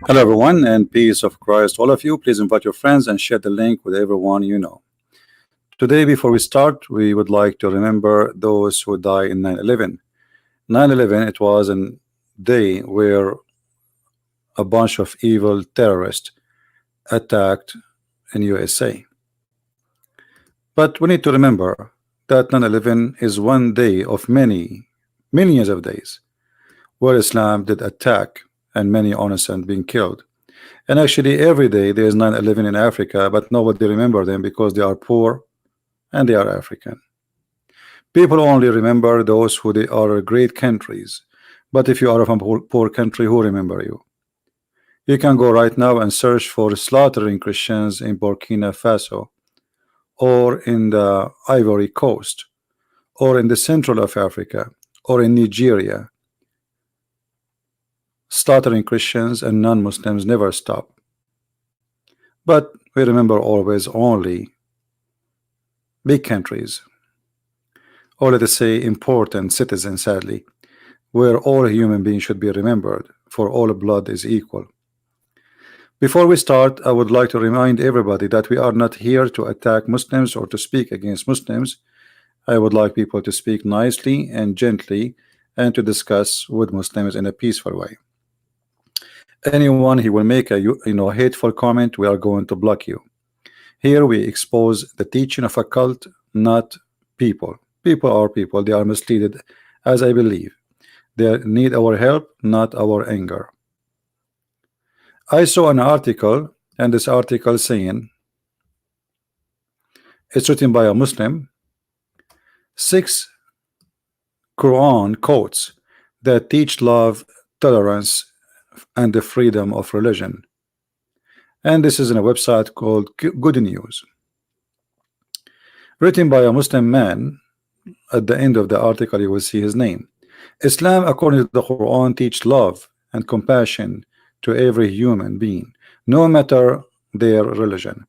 Hello, everyone, and peace of Christ, all of you. Please invite your friends and share the link with everyone you know. Today, before we start, we would like to remember those who died in 9/11. 9/11, it was a day where a bunch of evil terrorists attacked in USA. But we need to remember that 9/11 is one day of many, millions of days where Islam did attack and many innocent being killed. And actually, every day there is 9/11 in Africa, but nobody remember them because they are poor and they are African. People only remember those who they are great countries. But if you are from a poor country, who remember you? You can go right now and search for slaughtering Christians in Burkina Faso or in the Ivory Coast or in the central of Africa or in Nigeria. Slaughtering Christians and non-Muslims never stop. But we remember always only big countries, or let us say important citizens, sadly, where all human beings should be remembered, for all blood is equal. Before we start, I would like to remind everybody that we are not here to attack Muslims or to speak against Muslims. I would like people to speak nicely and gently and to discuss with Muslims in a peaceful way. Anyone who will make a hateful comment, we are going to block you. Here we expose the teaching of a cult, not people. People are people, they are misleaded, as I believe. They need our help, not our anger. I saw an article, and this article saying it's written by a Muslim, 6 Quran quotes that teach love, tolerance, and the freedom of religion. And this is in a website called Good News, written by a Muslim man. At the end of the article you will see his name. Islam, according to the Quran, teach love and compassion to every human being, no matter their religion.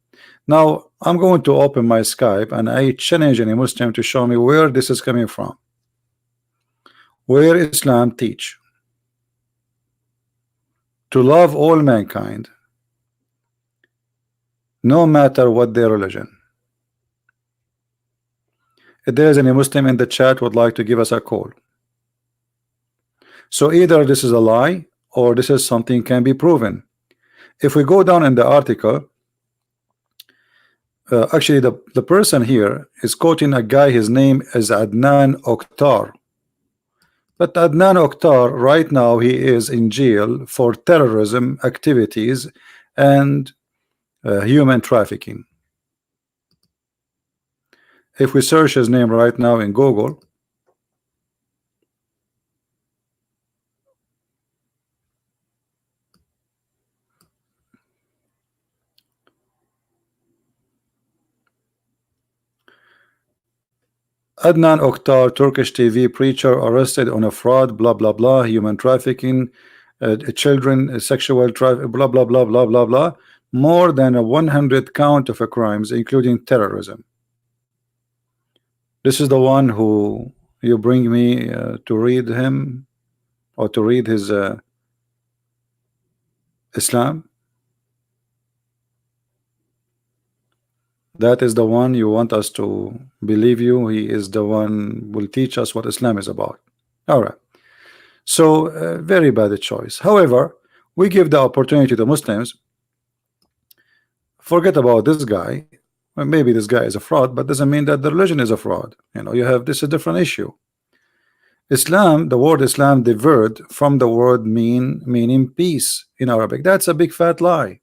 Now I'm going to open my Skype and I challenge any Muslim to show me where this is coming from, where Islam teach to love all mankind no matter what their religion. If there is any Muslim in the chat would like to give us a call. So either this is a lie or this is something can be proven. If we go down in the article, actually the person here is quoting a guy, his name is Adnan Oktar. But Adnan Oktar right now he is in jail for terrorism activities and human trafficking. If we search his name right now in Google, Adnan Oktar, Turkish TV preacher, arrested on a fraud, blah blah blah, human trafficking, children, sexual trafficking, blah blah blah blah blah blah, more than a 100 count of crimes, including terrorism. This is the one who you bring me to read him or to read his Islam. That is the one you want us to believe you. He is the one will teach us what Islam is about. All right. So very bad choice. However, we give the opportunity to Muslims. Forget about this guy. Well, maybe this guy is a fraud, but doesn't mean that the religion is a fraud. You have this is a different issue. Islam, the word Islam diverged from the word meaning peace in Arabic. That's a big fat lie.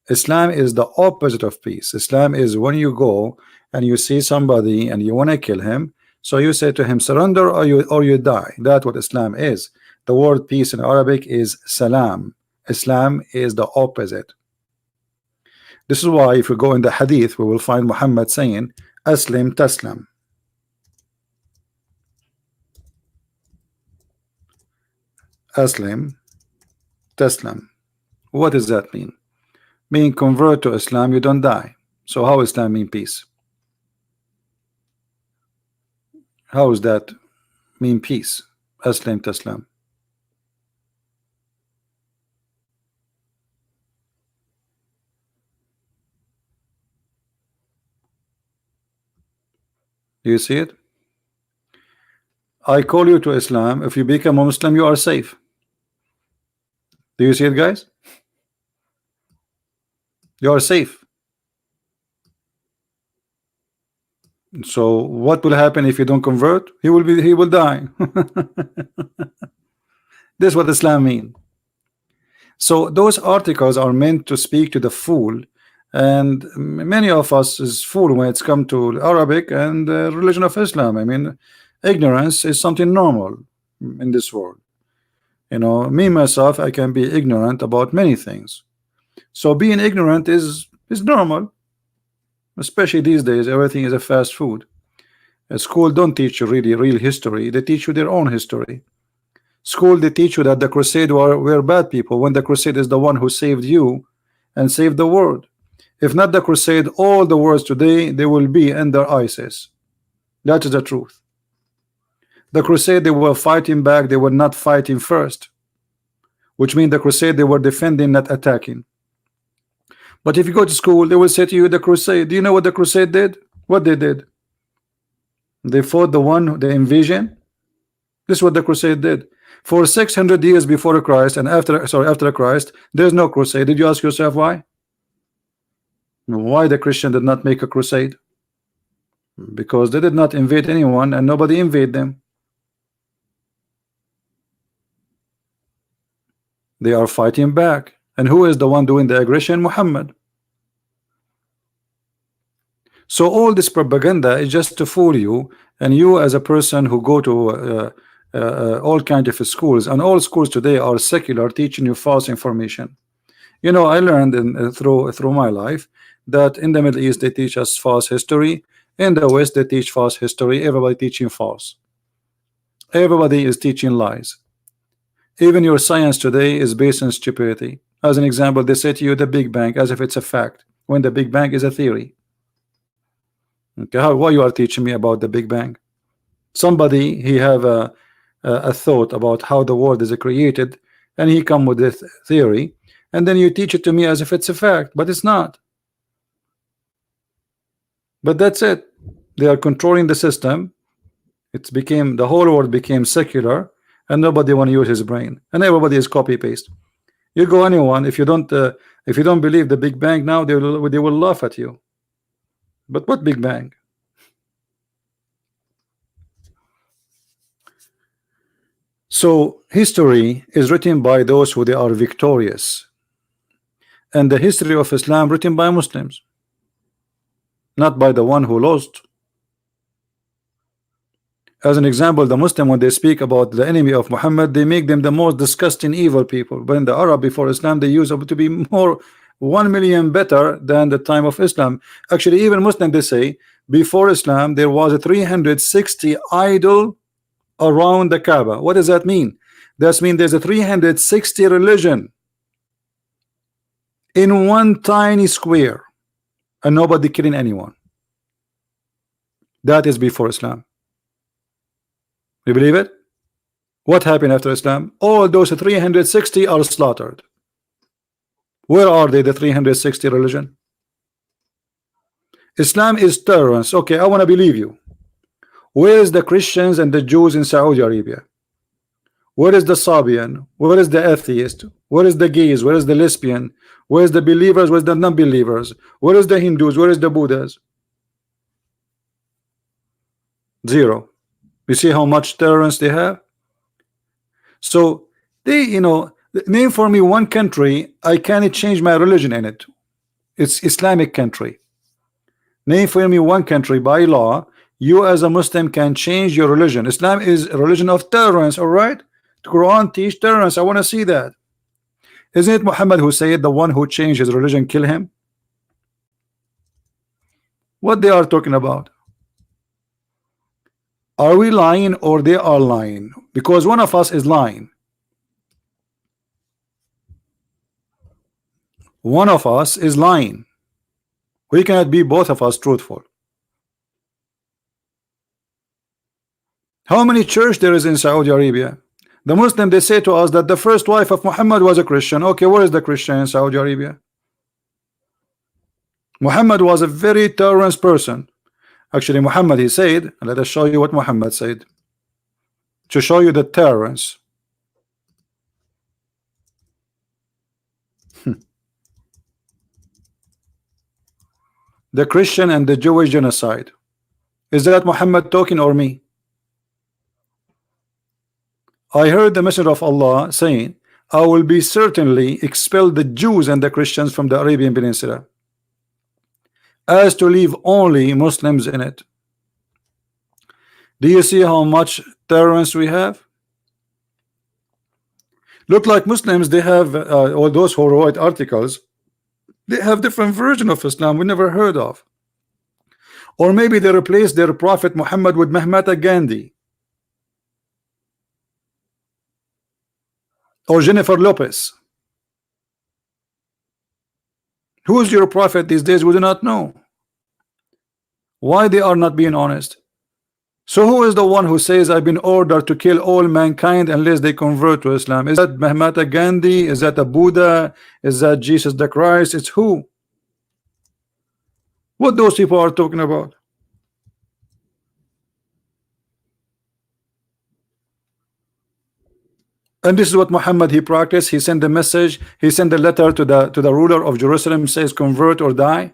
Islam is the opposite of peace. Islam is when you go and you see somebody and you want to kill him, so you say to him surrender or you die. That's what Islam is. The word peace in Arabic is salam. Islam is the opposite. This is why if we go in the hadith we will find Muhammad saying aslim taslam. Aslim taslam. What does that mean? Being convert to Islam, you don't die. So how Islam mean peace? How does that mean peace? Aslam taslam. Do you see it? I call you to Islam. If you become a Muslim, you are safe. Do you see it, guys? You are safe. So what will happen if you don't convert? He will die. This is what Islam means. So those articles are meant to speak to the fool, and many of us is fool when it's come to Arabic and the religion of Islam. I mean, ignorance is something normal in this world. You know, me myself, I can be ignorant about many things. So being ignorant is normal, especially these days. Everything is a fast food. A school don't teach you really real history. They teach you their own history. School, they teach you that the crusade were bad people, when the crusade is the one who saved you and saved the world. If not the crusade, all the worlds today, they will be under ISIS. That is the truth. The crusade, they were fighting back, they were not fighting first, which means the crusade, they were defending, not attacking. But if you go to school, they will say to you, the crusade, do you know what the crusade did? What they did? They fought the invasion. This is what the crusade did. For 600 years before Christ and after Christ, there's no crusade. Did you ask yourself why? Why the Christian did not make a crusade? Because they did not invade anyone and nobody invaded them. They are fighting back. And who is the one doing the aggression? Muhammad. So all this propaganda is just to fool you, and you as a person who go to all kinds of schools, and all schools today are secular, teaching you false information. You know, I learned through my life that in the Middle East they teach us false history, in the West they teach false history. Everybody teaching false. Everybody is teaching lies. Even your science today is based on stupidity. As an example, they say to you the Big Bang as if it's a fact, when the Big Bang is a theory. Okay, why you are teaching me about the Big Bang? Somebody, he have a thought about how the world is created, and he come with this theory, and then you teach it to me as if it's a fact, but it's not. But that's it. They are controlling the system. The whole world became secular, and nobody want to use his brain, and everybody is copy paste. You go anyone, if you don't believe the Big Bang now, they will laugh at you. But what Big Bang? So history is written by those who they are victorious, and the history of Islam written by Muslims, not by the one who lost. As an example, the Muslim, when they speak about the enemy of Muhammad, they make them the most disgusting evil people. But in the Arab before Islam, they used to be more 1 million better than the time of Islam. Actually, even Muslim, they say before Islam there was a 360 idol around the Kaaba. What does that mean? That means there's a 360 religion in one tiny square, and nobody killing anyone. That is before Islam. You believe it? What happened after Islam? All those 360 are slaughtered. Where are they, the 360 religion? Islam is tolerance. Okay, I want to believe you. Where is the Christians and the Jews in Saudi Arabia? Where is the Sabian? Where is the atheist? Where is the gays? Where is the lesbian? Where is the believers? Where is the non-believers? Where is the Hindus? Where is the Buddhas? Zero. You see how much tolerance they have? So they, you know, name for me one country I can't change my religion in it. It's Islamic country. Name for me one country by law you as a Muslim can change your religion. Islam is a religion of tolerance, all right? The Quran teach tolerance. I want to see that. Isn't it Muhammad who said the one who changed his religion, kill him? What they are talking about? Are we lying or they are lying? Because one of us is lying. One of us is lying. We cannot be both of us truthful. How many church there is in Saudi Arabia? The Muslim, they say to us that the first wife of Muhammad was a Christian. Okay, where is the Christian in Saudi Arabia? Muhammad was a very tolerant person. Actually, Muhammad, he said, let us show you what Muhammad said to show you the tolerance. The Christian and the Jewish genocide. Is that Muhammad talking or me? I heard the Messenger of Allah saying, I will be certainly expel the Jews and the Christians from the Arabian Peninsula, as to leave only Muslims in it. Do you see how much tolerance we have? Look like Muslims, they have, or those who write articles, they have different version of Islam we never heard of. Or maybe they replaced their prophet Muhammad with Mahatma Gandhi or Jennifer Lopez. Who is your prophet these days? We do not know. Why they are not being honest? So who is the one who says I've been ordered to kill all mankind unless they convert to Islam? Is that Mahatma Gandhi? Is that a Buddha? Is that Jesus the Christ? It's who? What those people are talking about? And this is what Muhammad he practiced. He sent a message, he sent a letter to the ruler of Jerusalem, says convert or die.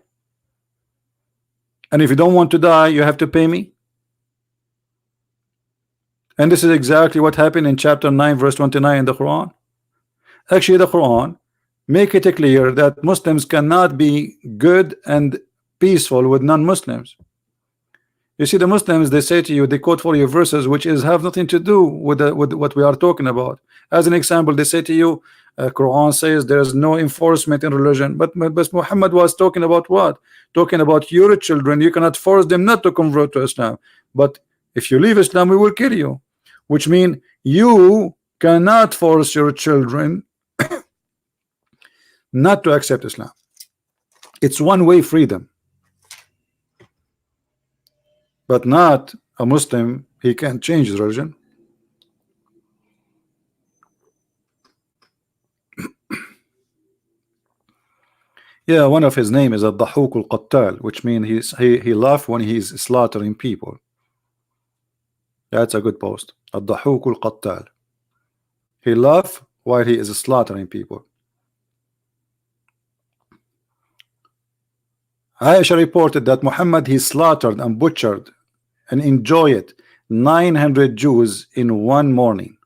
And if you don't want to die, you have to pay me. And this is exactly what happened in chapter 9 verse 29 in the Quran. Actually, the Quran make it clear that Muslims cannot be good and peaceful with non-Muslims. You see, the Muslims, they say to you, they quote for you verses which is have nothing to do with what we are talking about. As an example, they say to you, Quran says there is no enforcement in religion, but Muhammad was talking about what? Talking about your children. You cannot force them not to convert to Islam, but if you leave Islam, we will kill you. Which means you cannot force your children not to accept Islam. It's one-way freedom. But not a Muslim, he can't change his religion. Yeah, one of his name is Ad-Dahuk al-Qattal, which means he laugh when he's slaughtering people. That's a good post. Ad-Dahuk al-Qattal. He laugh while he is slaughtering people. Aisha reported that Muhammad he slaughtered and butchered and enjoyed 900 Jews in one morning.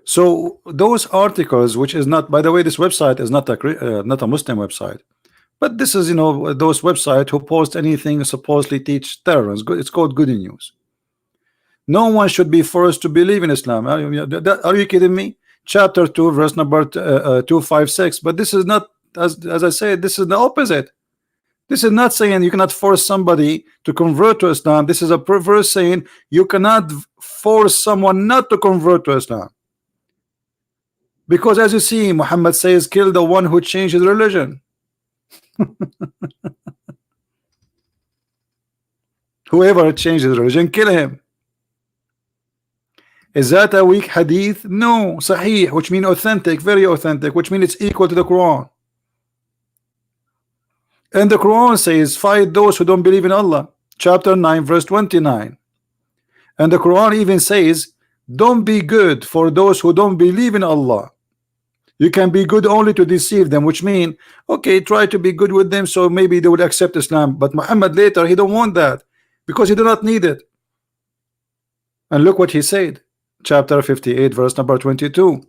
So those articles, which is not, by the way, this website is not a Muslim website, but this is, you know, those websites who post anything supposedly teach terrorists. It's called Good News. No one should be forced to believe in Islam. Are you kidding me? Chapter 2 verse number 256. But this is not, as I said, this is the opposite. This is not saying you cannot force somebody to convert to Islam. This is a verse saying you cannot force someone not to convert to Islam. Because as you see, Muhammad says, kill the one who changed his religion. Whoever changed his religion, kill him. Is that a weak hadith? No, Sahih, which means authentic, very authentic, which means it's equal to the Quran. And the Quran says, fight those who don't believe in Allah. Chapter 9, verse 29. And the Quran even says, don't be good for those who don't believe in Allah. You can be good only to deceive them, which means, okay, try to be good with them so maybe they would accept Islam. But Muhammad later, he don't want that because he do not need it. And look what he said. Chapter 58, verse number 22.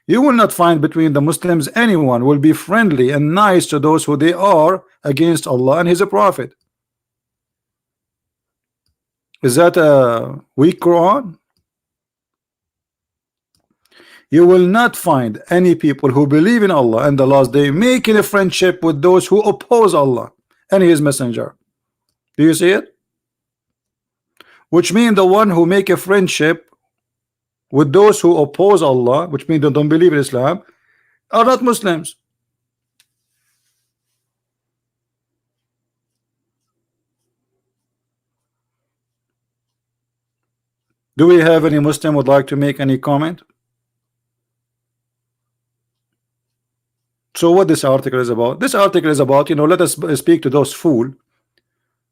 You will not find between the Muslims anyone will be friendly and nice to those who they are against Allah and his prophet. Is that a weak Quran? You will not find any people who believe in Allah and the last day making a friendship with those who oppose Allah and his messenger. Do you see it? Which means the one who make a friendship with those who oppose Allah, which means they don't believe in Islam, are not Muslims. Do we have any Muslim would like to make any comment? So what this article is about? This article is about, let us speak to those fool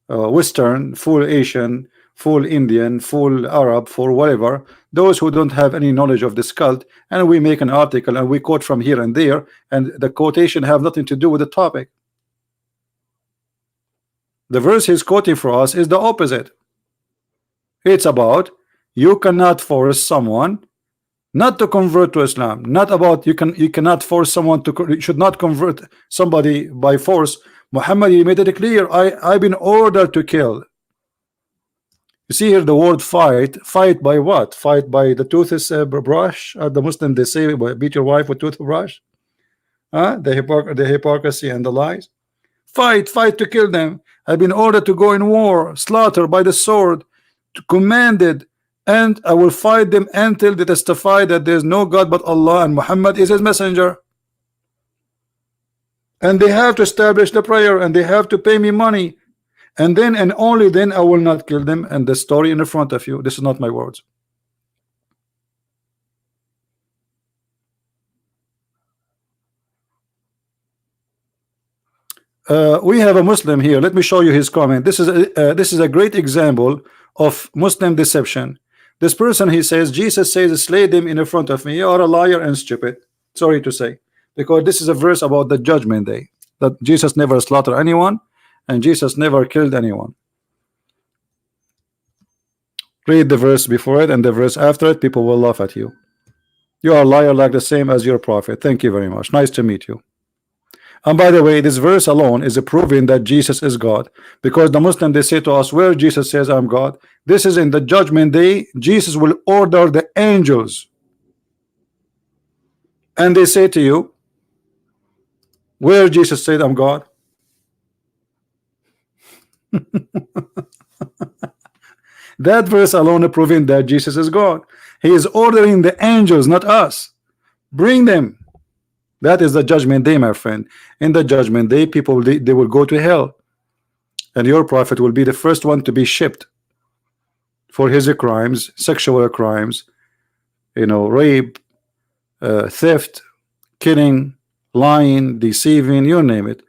Western, full Asian, full Indian, full Arab, full whatever, those who don't have any knowledge of this cult, and we make an article and we quote from here and there, and the quotation have nothing to do with the topic. The verse he's quoting for us is the opposite. It's about you cannot force someone not to convert to Islam, not about you cannot force someone to, you should not convert somebody by force. Muhammad, he made it clear, I've been ordered to kill. You see here the word fight by what? Fight by the toothbrush. The Muslim, they say, beat your wife with toothbrush. The hypocrisy and the lies. Fight to kill them. I've been ordered to go in war, slaughter by the sword, commanded, and I will fight them until they testify that there is no God but Allah and Muhammad is his messenger. And they have to establish the prayer, and they have to pay me money, and then and only then I will not kill them. And the story in the front of you, this is not my words. We have a Muslim here. Let me show you his comment. This is a great example of Muslim deception. This person, he says, Jesus says, slay them in front of me. You are a liar and stupid. Sorry to say, because this is a verse about the judgment day, that Jesus never slaughtered anyone and Jesus never killed anyone. Read the verse before it and the verse after it. People will laugh at you. You are a liar like the same as your prophet. Thank you very much. Nice to meet you. And by the way, this verse alone is a proving that Jesus is God, because the Muslim, they say to us, where Jesus says I'm God, this is in the judgment day. Jesus will order the angels, and they say to you, where Jesus said I'm God. That verse alone proving that Jesus is God. He is ordering the angels, not us. Bring them. That is the judgment day, my friend. In the judgment day, people, they will go to hell, and your prophet will be the first one to be shipped for his crimes, sexual crimes, rape, theft, killing, lying, deceiving, you name it.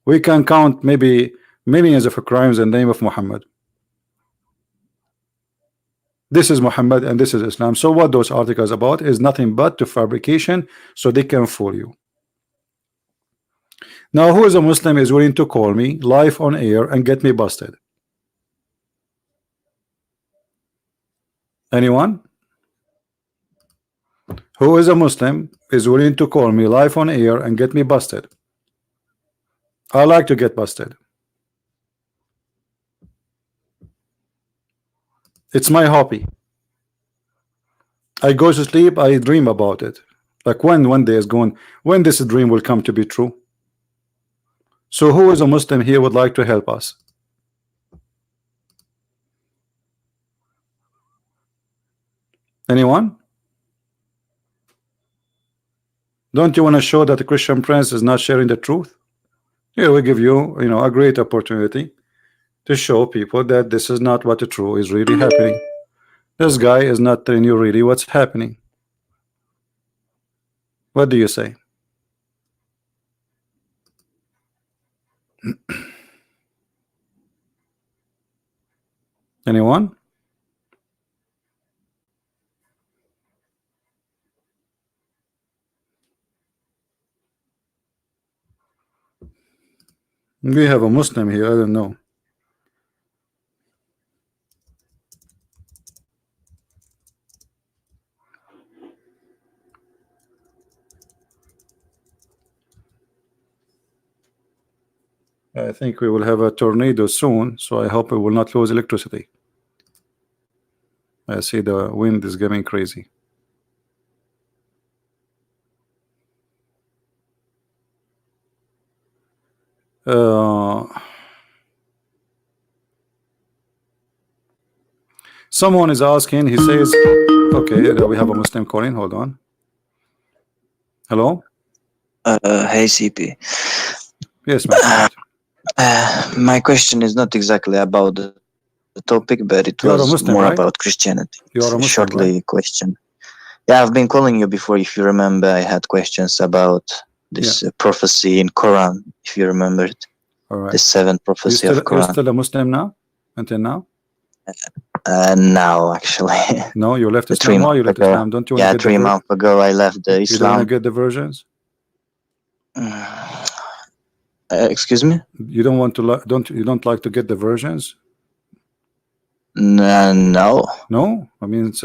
We can count maybe millions of crimes in the name of Muhammad. This is Muhammad and this is Islam. So what those articles about is nothing but to fabrication, so they can fool you. Now, who is a Muslim is willing to call me live on air and get me busted? Anyone? Who is a Muslim is willing to call me live on air and get me busted? I like to get busted. It's my hobby. I go to sleep, I dream about it. Like when one day is going, when this dream will come to be true. So who is a Muslim here would like to help us? Anyone? Don't you want to show that the Christian Prince is not sharing the truth? Here we give you, a great opportunity to show people that this is not what the truth is really happening. This guy is not telling you really what's happening. What do you say? Anyone? We have a Muslim here, I don't know. I think we will have a tornado soon, so I hope we will not lose electricity. I see the wind is getting crazy. Someone is asking, he says, okay, we have a Muslim calling, hold on. Hello? Hey CP. Yes, my my question is not exactly about the topic, but it was Muslim, more right? about Christianity. You are a Muslim, Shortly right? question. Yeah, I've been calling you before. If you remember, I had questions about this prophecy in Quran, if you remember it. All right. The 7th prophecy of You're Quran. still a Muslim now? Until now? Now, actually. No, you left The Islam. 3 Why you months left ago. Islam? Don't you want Yeah, to get 3 months ago I left the You don't want to Islam. get the versions? Excuse me? You don't want to you don't like to get the versions? No. No, I mean it's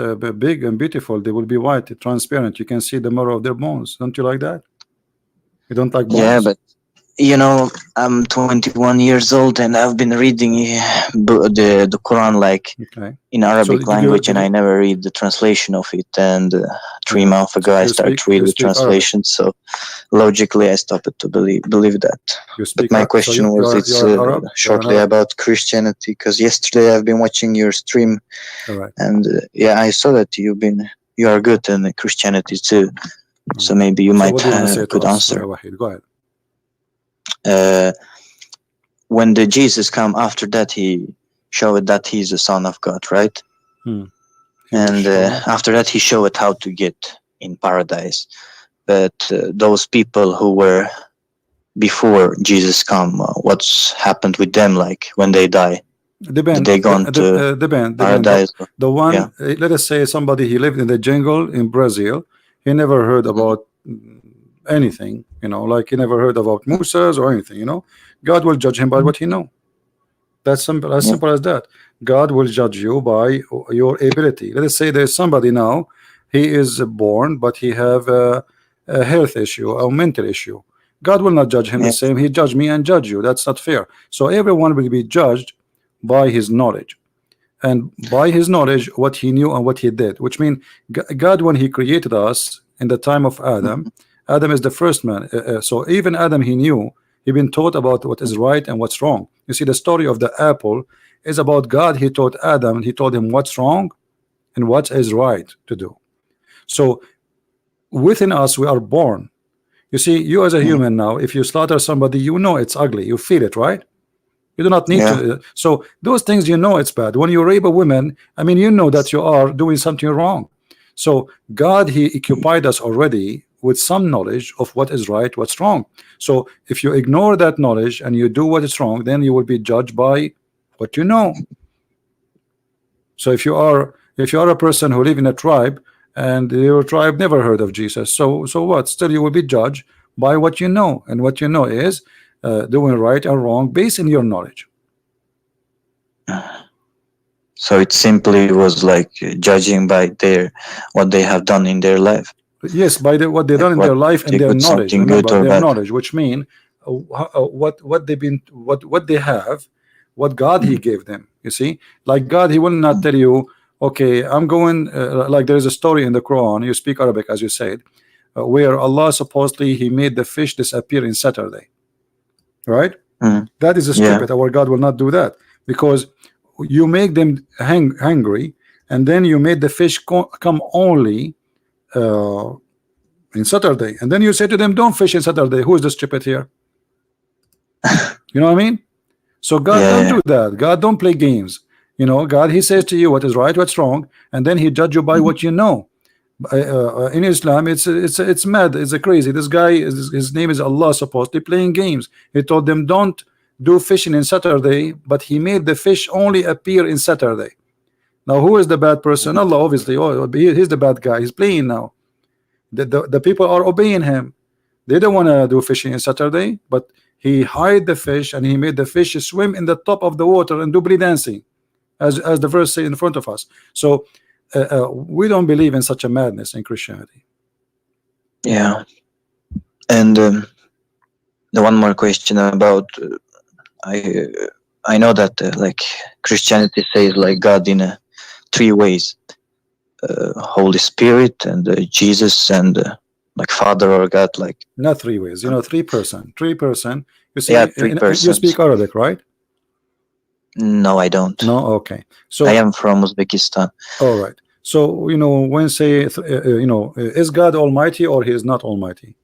big and beautiful. They will be white, transparent. You can see the marrow of their bones. Don't you like that? You don't like bones? Yeah, but you know, I'm 21 years old and I've been reading the Quran like in Arabic language, and I never read the translation of it. And 3 months ago I started reading the translation, so logically I stopped to believe that. But my question was, it's shortly about Christianity, because yesterday I've been watching your stream, and yeah, I saw that you are good in Christianity too. So maybe you might have a good answer. Go ahead. When the Jesus come after that, he showed that he's the Son of God, right? And after that, he showed how to get in paradise. But those people who were before Jesus come, what's happened with them? Like when they die, did they go to paradise? The one, let us say somebody, he lived in the jungle in Brazil. He never heard about anything, you know, like he never heard about Musas or anything, you know. God will judge him by what he know. That's simple, as simple as that. God will judge you by your ability. Let us say there's somebody now, he is born, but he have a health issue or mental issue. God will not judge him the same. He judge me and judge you. That's not fair. So everyone will be judged by his knowledge, and by his knowledge what he knew and what he did, which means God, when he created us in the time of Adam, Adam is the first man, so even Adam, he knew, he been taught about what is right and what's wrong. You see, the story of the apple is about God. He taught Adam, he told him what's wrong and what is right to do. So within us, we are born. You see, you as a human now, if you slaughter somebody, you know it's ugly, you feel it, right? You do not need to. So those things, you know it's bad. When you rape a woman, I mean, you know that you are doing something wrong. So God, he occupied us already with some knowledge of what is right, what's wrong. So if you ignore that knowledge and you do what is wrong, then you will be judged by what you know. So if you are a person who live in a tribe and your tribe never heard of Jesus, so what? Still you will be judged by what you know, and what you know is doing right or wrong based on your knowledge. So it simply was like judging by what they have done in their life. Yes, by what they done in their life and their knowledge. Remember, their knowledge, which mean what they have, what God he gave them. You see, like God, he will not tell you, okay, I'm going. Like there is a story in the Quran. You speak Arabic, as you said, where Allah supposedly he made the fish disappear in Saturday. Right? That is stupid. Our God will not do that, because you make them hungry, and then you made the fish come only in Saturday, and then you say to them, don't fish in Saturday. Who is the stupid here? You know what I mean? So God don't do that. God don't play games. You know, God, he says to you what is right, what's wrong, and then he judge you by what you know. In Islam, it's mad, it's crazy. This guy, his name is Allah, supposedly playing games. He told them don't do fishing in Saturday, but he made the fish only appear in Saturday. Now who is the bad person? Allah, obviously. He's the bad guy. He's playing now. The people are obeying him. They don't want to do fishing in Saturday, but he hide the fish and he made the fish swim in the top of the water and do belly dancing, as the verse say in front of us. So we don't believe in such a madness in Christianity. Yeah. And the one more question about I know that like Christianity says like God in 3 ways: Holy Spirit and Jesus and like Father or God. Like not 3 ways, you know, 3 person. You see, 3 persons. You speak Arabic, right? No, I don't. No, okay. So I am from Uzbekistan. All right. So you know, when say you know, is God Almighty or he is not Almighty?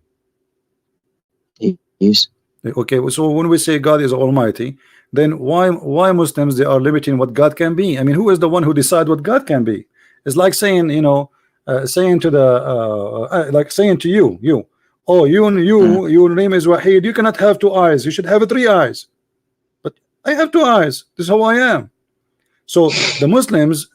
He is. Okay. So when we say God is Almighty, then why Muslims they are limiting what God can be? I mean, who is the one who decide what God can be? It's like saying, you know, saying to the like saying to you, oh, your name is Wahid, you cannot have 2 eyes, you should have 3 eyes. But I have 2 eyes, this is how I am. So the Muslims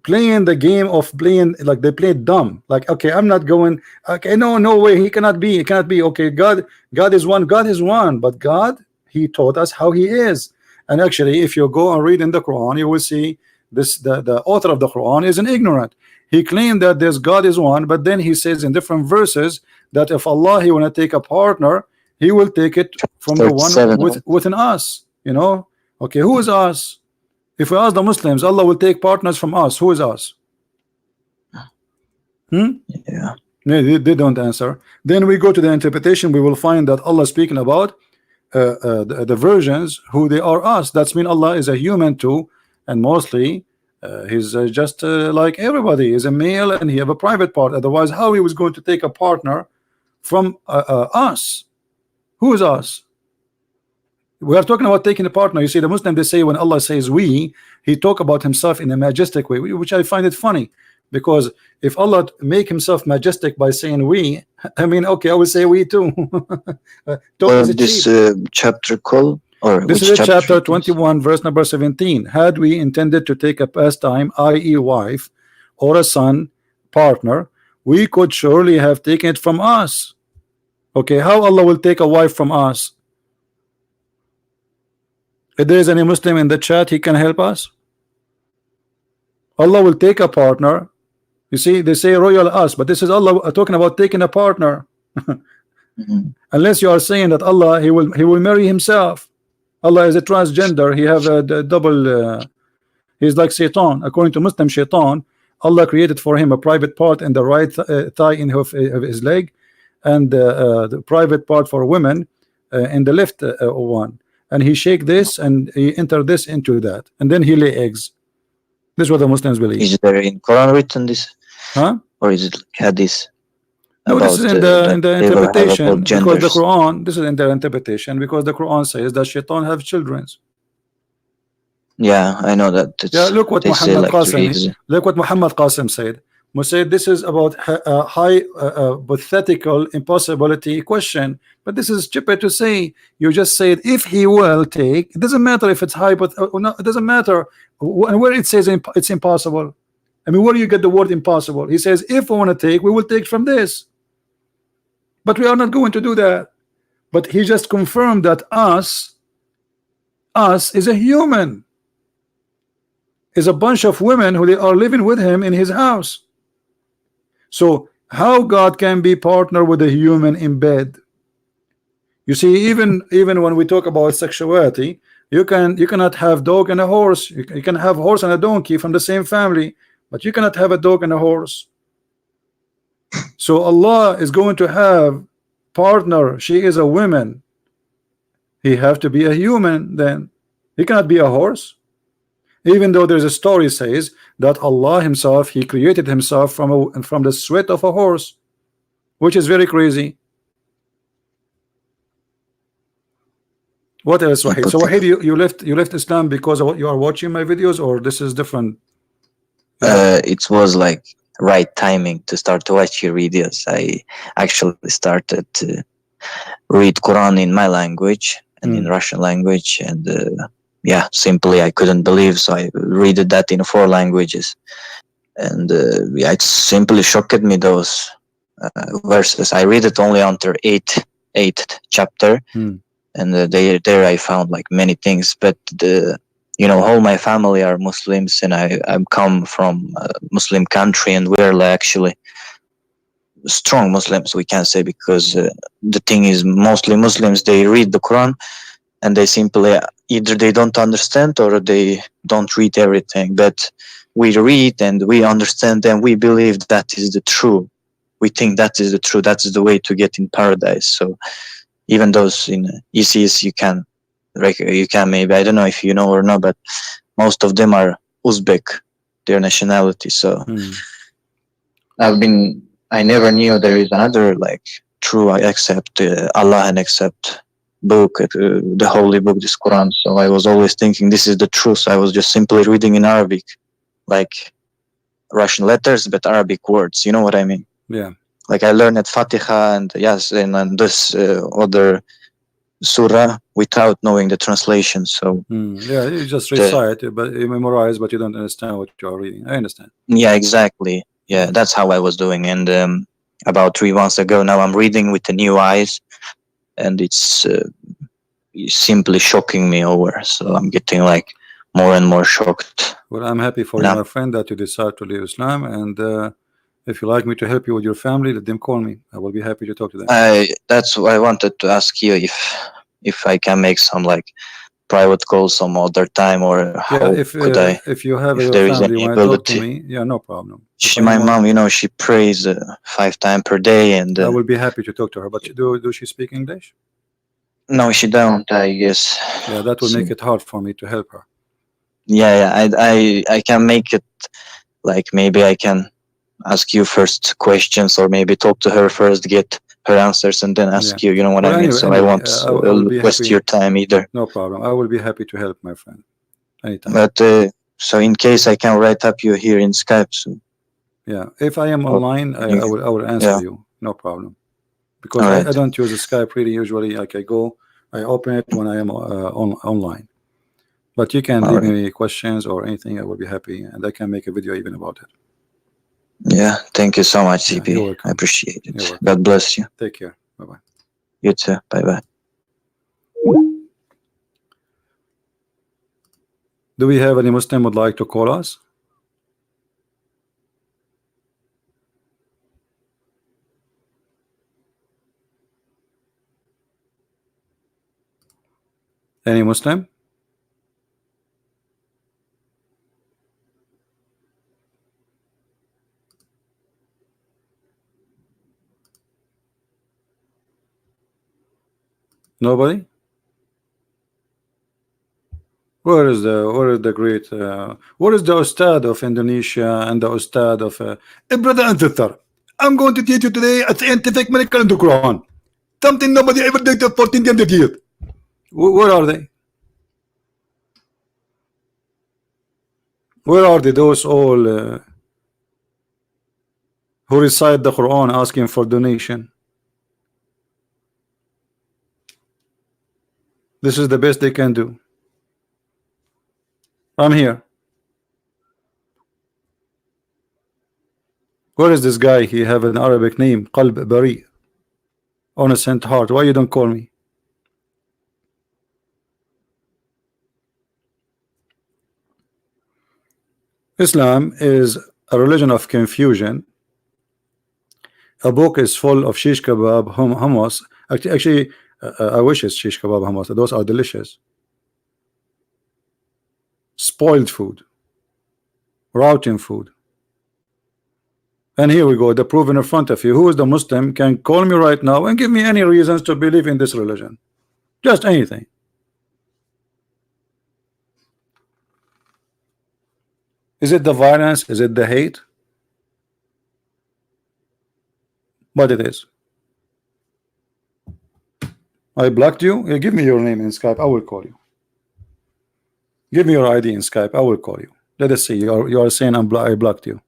playing the game of playing, like they play dumb, like, okay, I'm not going, okay, no way, he cannot be, okay, God is one, but God, he taught us how he is. And actually, if you go and read in the Quran, you will see this, the author of the Quran is an ignorant. He claimed that this God is one, but then he says in different verses that if Allah, he want to take a partner, he will take it from the one within us, you know. Okay, who is us? If we ask the Muslims, Allah will take partners from us. Who is us? Yeah. They don't answer. Then we go to the interpretation, we will find that Allah speaking about the virgins, who they are us. That's mean Allah is a human too, and mostly he's just like everybody, is a male and he have a private part. Otherwise, how he was going to take a partner from us? Who is us? We are talking about taking a partner. You see, the Muslim, they say when Allah says we, he talk about himself in a majestic way, which I find it funny, because if Allah make himself majestic by saying we, I mean, okay, I will say we too. This chapter called, or this is chapter 21, verse number 17. Had we intended to take a pastime, i.e. wife, or a son, partner, we could surely have taken it from us. Okay, how Allah will take a wife from us? If there is any Muslim in the chat, he can help us. Allah will take a partner. You see, they say royal us, but this is Allah talking about taking a partner. Unless you are saying that Allah, he will marry himself. Allah is a transgender. He have a double. He's like Shaitan. According to Muslim Shaitan, Allah created for him a private part in the right thigh in of his leg, and the private part for women in the left one. And he shake this and he enter this into that, and then he lay eggs. This is what the Muslims believe. Is there in Quran written this? Huh? Or is it hadith? No, this is in the interpretation, because the Quran, this is in the interpretation, because the Quran says that Shaitan have children. Yeah, I know that. Yeah, look what Muhammad Qasim. Look what Muhammad Qasim said. He said this is about a high hypothetical impossibility question, but this is stupid to say. You just said if he will take. It doesn't matter if it's no, it doesn't matter where it says it's impossible. I mean, where do you get the word impossible? He says if we want to take, we will take from this, but we are not going to do that. But he just confirmed that us is a human, is a bunch of women who they are living with him in his house. So how God can be partner with a human in bed? You see, even when we talk about sexuality, you cannot have dog and a horse. You can have horse and a donkey from the same family, but you cannot have a dog and a horse. So Allah is going to have partner. She is a woman. He have to be a human. Then he cannot be a horse. Even though there's a story says that Allah himself, he created himself from the sweat of a horse, which is very crazy. What else, Wahid? So Wahid, you left Islam because of what you are watching my videos, or this is different? It was like right timing to start to watch your videos. I actually started to read Quran in my language and in Russian language, and yeah, simply I couldn't believe, so I read that in 4 languages, and yeah, it simply shocked me, those verses. I read it only until 8th chapter, and there I found like many things, but all my family are Muslims, and I come from a Muslim country, and we're like actually strong Muslims, we can say, because the thing is, mostly Muslims, they read the Quran and they simply either they don't understand or they don't read everything, but we read and we understand and we believe that is the true. We think that is the true, that is the way to get in paradise. So even those in ISIS, you can maybe, I don't know if you know or not, but most of them are Uzbek, their nationality. So I never knew there is another like true except Allah and except book, the holy book, this Quran. So I was always thinking this is the truth. So I was just simply reading in Arabic, like Russian letters, but Arabic words. You know what I mean? Yeah. like I learned at Fatiha and yes, and this other surah without knowing the translation. So yeah, you just recite it, but you memorize, but you don't understand what you are reading. I understand. Yeah, exactly. Yeah, that's how I was doing. And about 3 months ago, now I'm reading with the new eyes, and it's simply shocking me over. So I'm getting like more and more shocked. Well, I'm happy for you, my friend, that you decide to leave Islam. And if you like me to help you with your family, let them call me. I will be happy to talk to them. That's why I wanted to ask you if I can make some like private calls some other time, or how could I? If you have if your there is family any want to talk to ability. me, yeah, no problem. My mom, you know, she prays 5 times per day, and I will be happy to talk to her. But do she speak English? No, she don't, I guess. Yeah, that will make it hard for me to help her. Yeah, I can make it like maybe I can ask you first questions, or maybe talk to her first, get her answers, and then ask you. You know what I mean? So I won't waste your time either. No problem. I will be happy to help, my friend, anytime. But so in case I can write up you here in Skype. So. Yeah, if I am online, I will answer you. No problem. Because I don't use Skype really usually. Like I open it when I am online. But you can leave me questions or anything. I will be happy, and I can make a video even about it. Yeah, thank you so much, CP. You're welcome. I appreciate it. God bless you. Take care. Bye-bye. You too. Bye-bye. Do we have any Muslim would like to call us? Any Muslim? Nobody? Where is the great where is the Ustad of Indonesia and the Ustad of brother and sister? I'm going to teach you today a scientific miracle in the Quran. Something nobody ever did for 1400 years. Where are they? Where are they? Those all who recite the Quran asking for donation. This is the best they can do. I'm here. Where is this guy? He have an Arabic name, Qalb Bari, innocent heart. Why you don't call me? Islam is a religion of confusion. A book is full of shish kebab, hummus. Actually, I wish it's shish kebab hummus. Those are delicious. Spoiled food, rotten food. And here we go, the proof in front of you. Who is the Muslim can call me right now and give me any reasons to believe in this religion? Just anything. Is it the violence? Is it the hate? But it is. I blocked you. Yeah, give me your name in Skype. I will call you. Give me your ID in Skype. I will call you. Let us see. You are saying I blocked you.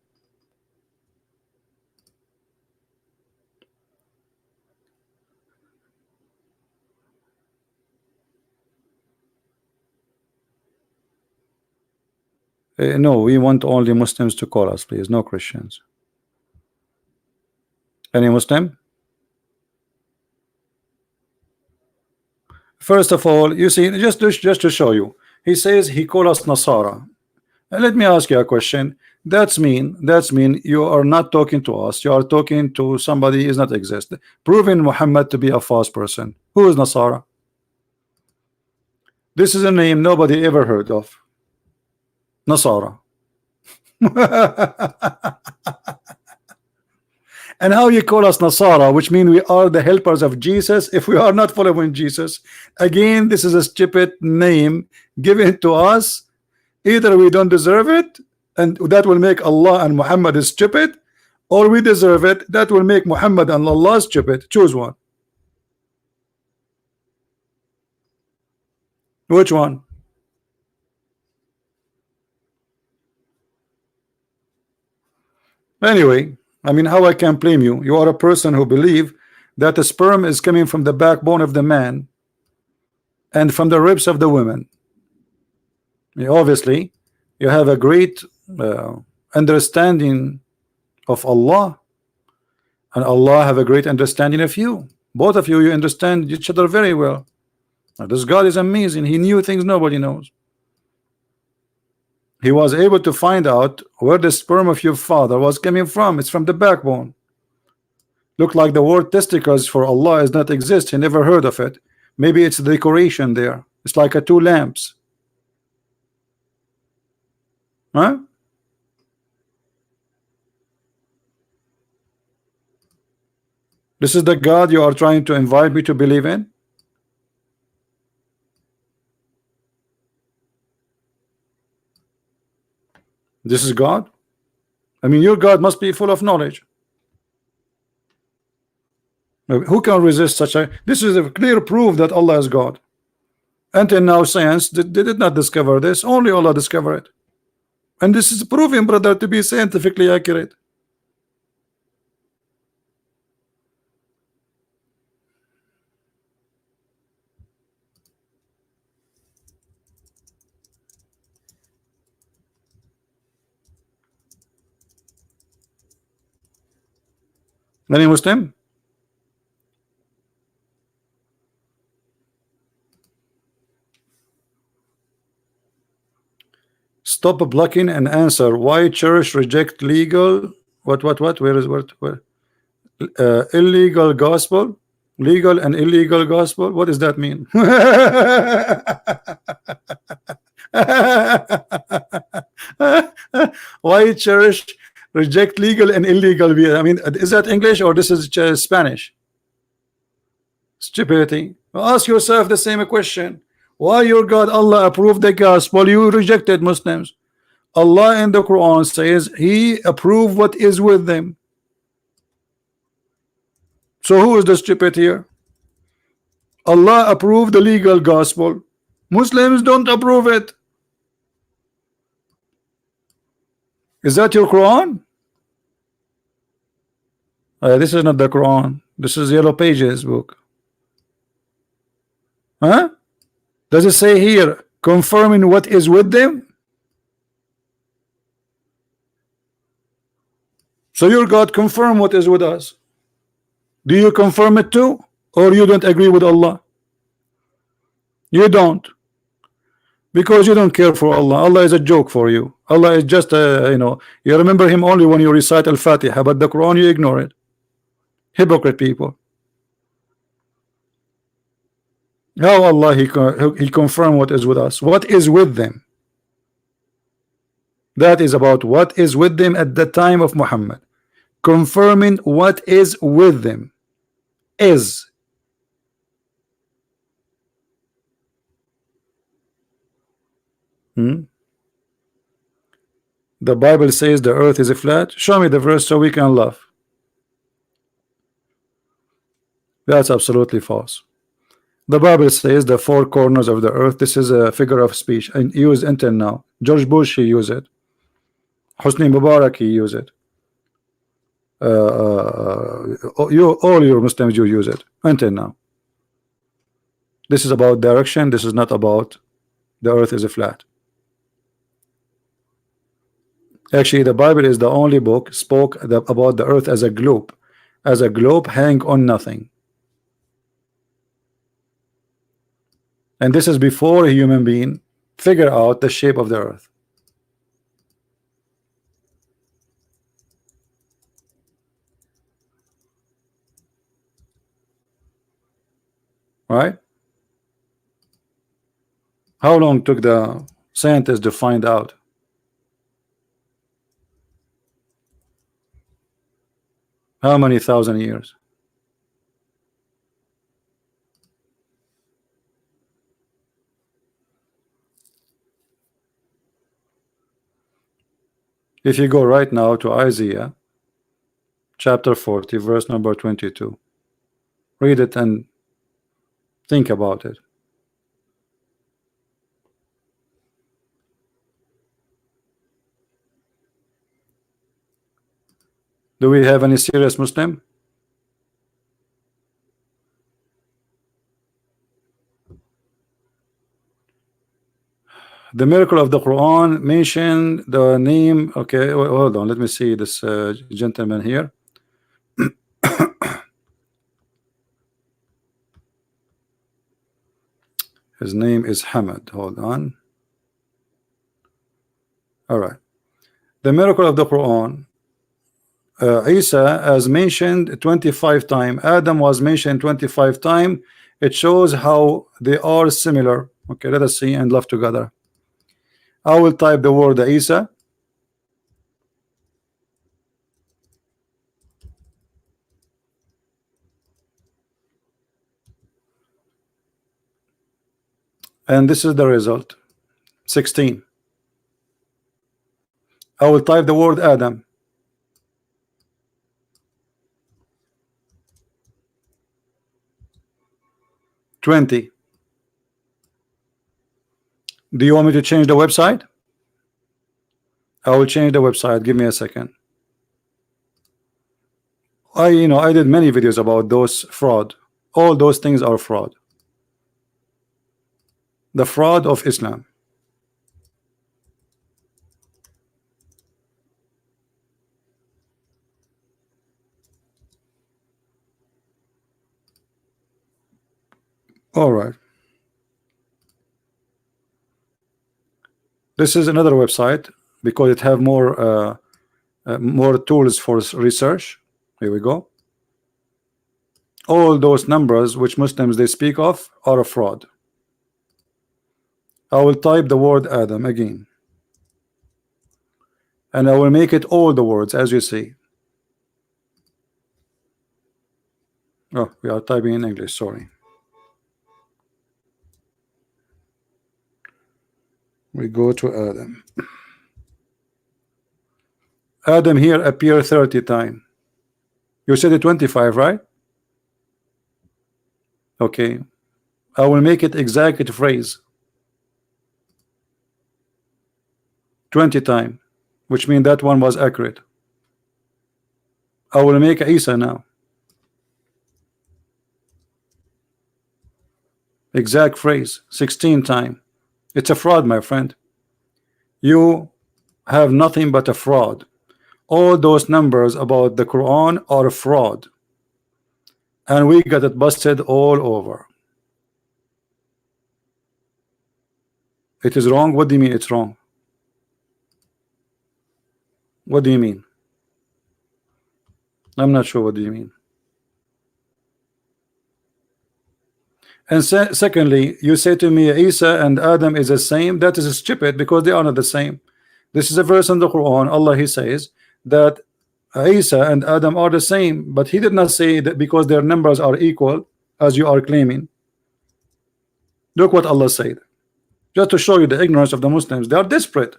No, we want only Muslims to call us, please. No Christians. Any Muslim? First of all, you see, just to show you, he says he called us Nasara. Let me ask you a question. That's mean you are not talking to us. You are talking to somebody who does not exist, proving Muhammad to be a false person. Who is Nasara? This is a name nobody ever heard of. Nasara. And how you call us Nasara, which means we are the helpers of Jesus if we are not following Jesus? Again, this is a stupid name given to us. Either we don't deserve it, and that will make Allah and Muhammad is stupid, or we deserve it, that will make Muhammad and Allah stupid. Choose one. Which one? Anyway, I mean, how I can blame you? You are a person who believe that the sperm is coming from the backbone of the man and from the ribs of the woman. Obviously, you have a great understanding of Allah, and Allah have a great understanding of you. Both of you, you understand each other very well. Now, this God is amazing. He knew things nobody knows. He was able to find out where the sperm of your father was coming from. It's from the backbone. Look like the word testicles for Allah does not exist. He never heard of it. Maybe it's the decoration there. It's like a two lamps. Huh? This is the God you are trying to invite me to believe in? This is God? I mean, your God must be full of knowledge. Who can resist such a... This is a clear proof that Allah is God. Until now, science they did not discover this. Only Allah discovered it. And this is proven, brother, to be scientifically accurate. Any Muslim? Stop blocking and answer. Why church reject legal? What? Where is what? Where? Illegal gospel? Legal and illegal gospel? What does that mean? Why church reject legal and illegal? I mean, is that English or this is Spanish? Stupidity. Ask yourself the same question. Why your God Allah approved the gospel? You rejected Muslims. Allah in the Quran says He approved what is with them. So who is the stupid here? Allah approved the legal gospel. Muslims don't approve it. Is that your Quran? This is not the Quran. This is Yellow Pages book. Huh? Does it say here confirming what is with them? So your God confirm what is with us. Do you confirm it too, or you don't agree with Allah? You don't, because you don't care for Allah. Allah is a joke for you. Allah is just a, you remember Him only when you recite Al-Fatiha, but the Quran you ignore it. Hypocrite people. How Allah He confirm what is with us? What is with them? That is about what is with them at the time of Muhammad. Confirming what is with them is. The Bible says the earth is a flat. Show me the verse so we can laugh. That's absolutely false. The Bible says the four corners of the earth. This is a figure of speech and used until now. George Bush, he used it. Hosni Mubarak, he used it. All your Muslims, you use it until now. This is about direction. This is not about the earth is a flat. Actually, the Bible is the only book spoke about the earth as a globe hang on nothing. And this is before a human being figure out the shape of the earth. Right? How long took the scientists to find out? How many thousand years? If you go right now to Isaiah chapter 40 verse number 22, read it and think about it. Do we have any serious Muslim? The miracle of the Quran mentioned the name. Okay, hold on, let me see this gentleman here. His name is Hamad. Hold on. All right. The miracle of the Quran, Isa as mentioned 25 times. Adam was mentioned 25 times. It shows how they are similar. Okay, let us see and love together. I will type the word Isa. And this is the result. 16. I will type the word Adam. 20. Do you want me to change the website? I will change the website. Give me a second. I did many videos about those fraud. All those things are fraud. The fraud of Islam. All right. This is another website because it have more tools for research. Here we go. All those numbers which Muslims they speak of are a fraud. I will type the word Adam again, and I will make it all the words as you see. Oh, we are typing in English, sorry. We go to Adam. Adam here appear 30 times. You said it 25, right? Okay. I will make it exact phrase 20 times, which means that one was accurate. I will make Isa now. Exact phrase 16 times. It's a fraud, my friend. You have nothing but a fraud. All those numbers about the Quran are a fraud, and we got it busted all over. It is wrong. What do you mean it's wrong? What do you mean? I'm not sure. What do you mean? And secondly, you say to me Isa and Adam is the same. That is stupid because they are not the same. This is a verse in the Quran. Allah he says that Isa and Adam are the same, but he did not say that because their numbers are equal as you are claiming. Look what Allah said, just to show you the ignorance of the Muslims. They are desperate.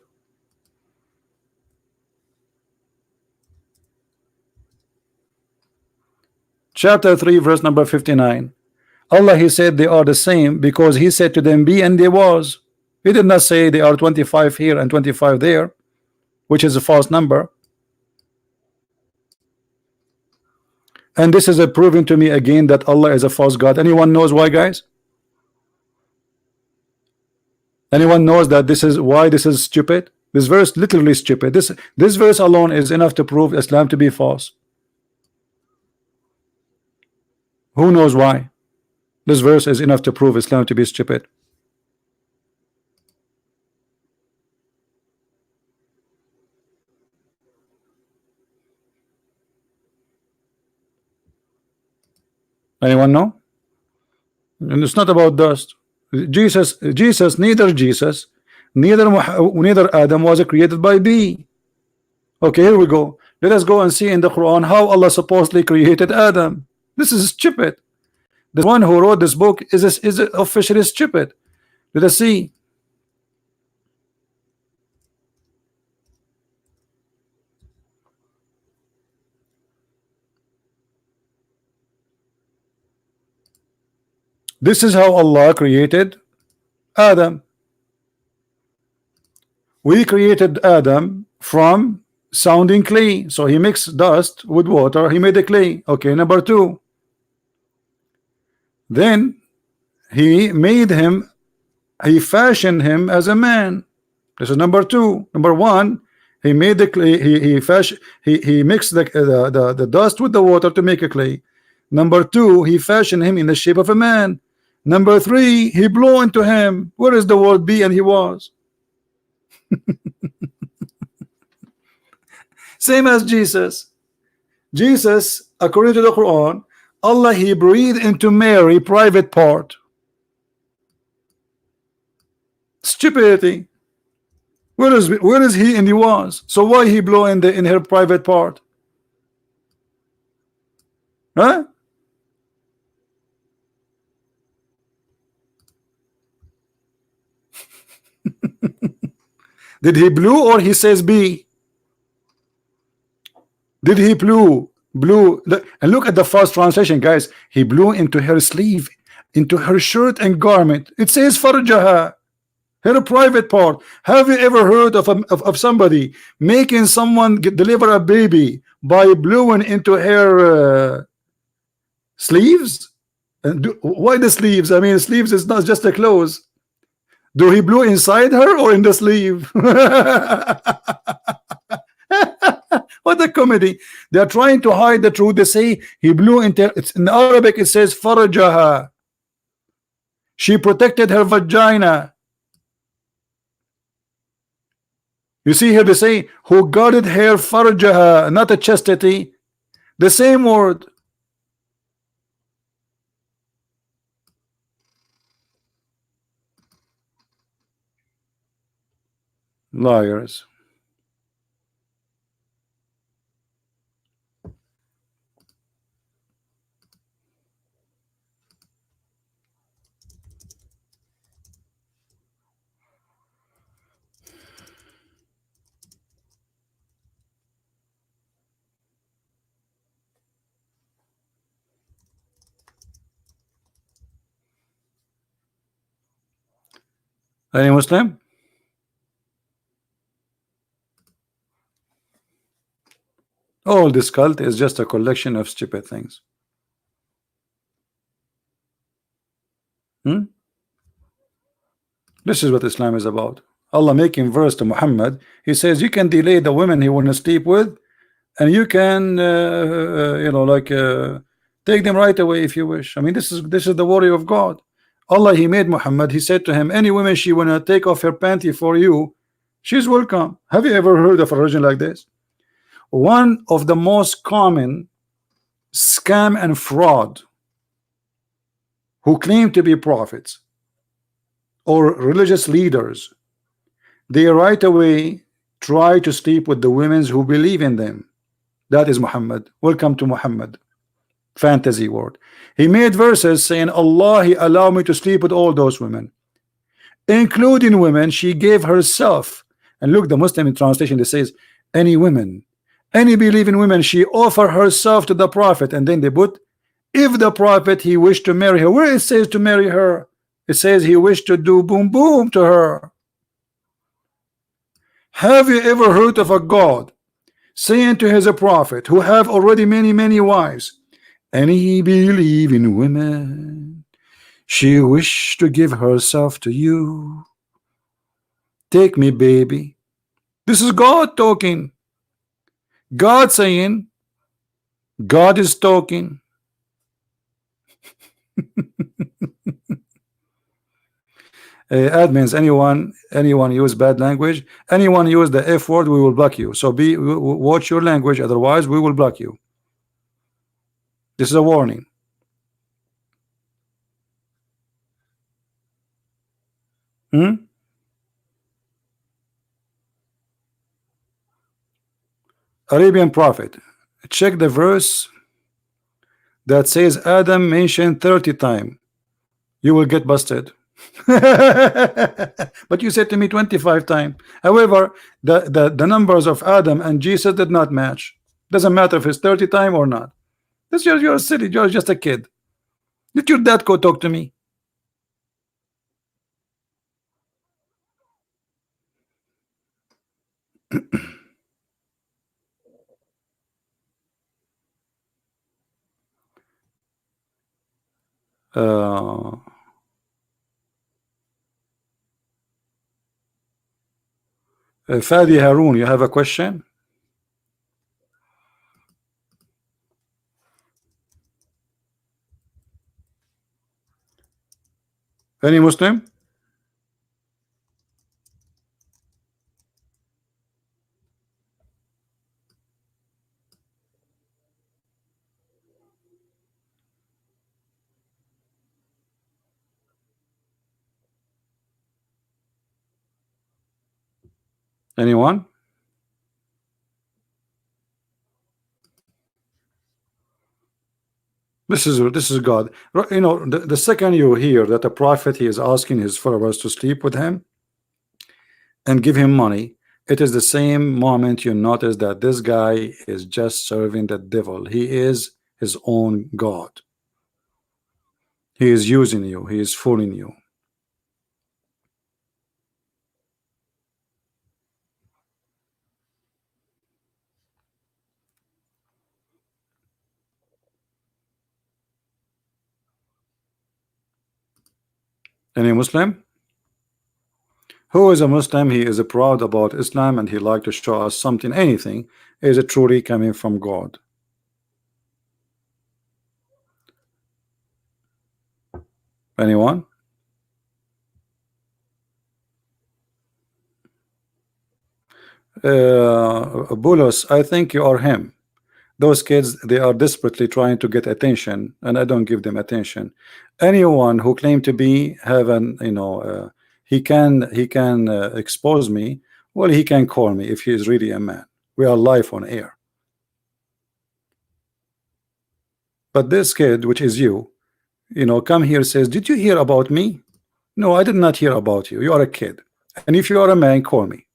Chapter 3 verse number 59. Allah he said they are the same because he said to them be, and they was. He did not say they are 25 here and 25 there, which is a false number. And this is a proving to me again that Allah is a false God. Anyone knows why, guys? Anyone knows that this is why this is stupid? This verse literally stupid. This verse alone is enough to prove Islam to be false. Who knows why? This verse is enough to prove Islam to be stupid. Anyone know? And it's not about dust. Neither Adam was created by B. Okay, here we go. Let us go and see in the Quran how Allah supposedly created Adam. This is stupid. The one who wrote this book is officially stupid. Let us see. This is how Allah created Adam. We created Adam from sounding clay. So he mixed dust with water, he made a clay. Okay, number two. Then he made him, he fashioned him as a man. This is number two. Number one, he made the clay, he mixed the dust with the water to make a clay. Number two, he fashioned him in the shape of a man. Number three, he blew into him. Where is the word be? And he was. Same as Jesus. Jesus, according to the Quran, Allah, he breathed into Mary private part. Stupidity. Where is he? And he was. So why he blew in her private part? Huh? Did he blew or he says be? Did he blew? And look at the first translation, guys. He blew into her sleeve, into her shirt and garment. It says farjaha, her private part. Have you ever heard of somebody making someone deliver a baby by blowing into her sleeves? And why the sleeves? I mean, sleeves is not just the clothes. Do he blew inside her or in the sleeve? What a comedy. They are trying to hide the truth. They say he blew into, it's in Arabic it says farajaha. She protected her vagina. You see here they say who guarded her farajaha, not a chastity. The same word. Liars. Any Muslim? All this cult is just a collection of stupid things. This is what Islam is about. Allah making verse to Muhammad. He says you can delay the women he want to sleep with, and you can take them right away if you wish. I mean, this is the word of God. Allah, he made Muhammad. He said to him, any woman she wanna take off her panty for you, she's welcome. Have you ever heard of a religion like this? One of the most common scam and fraud who claim to be prophets or religious leaders, they right away try to sleep with the women who believe in them. That is Muhammad. Welcome to Muhammad. Fantasy word. He made verses saying, Allah, he allowed me to sleep with all those women, including women she gave herself. And look, the Muslim translation, it says, any women, any believing women, she offer herself to the prophet. And then they put, if the prophet he wished to marry her. Where it says to marry her? It says he wished to do boom boom to her. Have you ever heard of a God saying to his prophet who have already many wives, any believing women, she wished to give herself to you, take me baby? This is God talking. God saying, God is talking. Admins, anyone use bad language, anyone use the F word, we will block you. So watch your language, otherwise we will block you. This is a warning. Arabian prophet, check the verse that says Adam mentioned 30 times. You will get busted. But you said to me 25 times. However, the numbers of Adam and Jesus did not match. Doesn't matter if it's 30 times or not. This is you're silly. You're just a kid. Did your dad go talk to me? Fadi Haroon, you have a question? Any Muslim? Anyone? This is God. You know, the second you hear that a prophet, he is asking his followers to sleep with him and give him money, it is the same moment you notice that this guy is just serving the devil. He is his own God. He is using you. He is fooling you. Any Muslim? Who is a Muslim? He is proud about Islam and he like to show us something, anything is it truly coming from God. Anyone? Bulos, I think you are him. Those kids, they are desperately trying to get attention and I don't give them attention. Anyone who claim to be heaven, you know, he can expose me. Well, he can call me if he is really a man. We are live on air. But this kid, which is you know, come here, says, did you hear about me? No, I did not hear about you. You are a kid. And if you are a man, call me.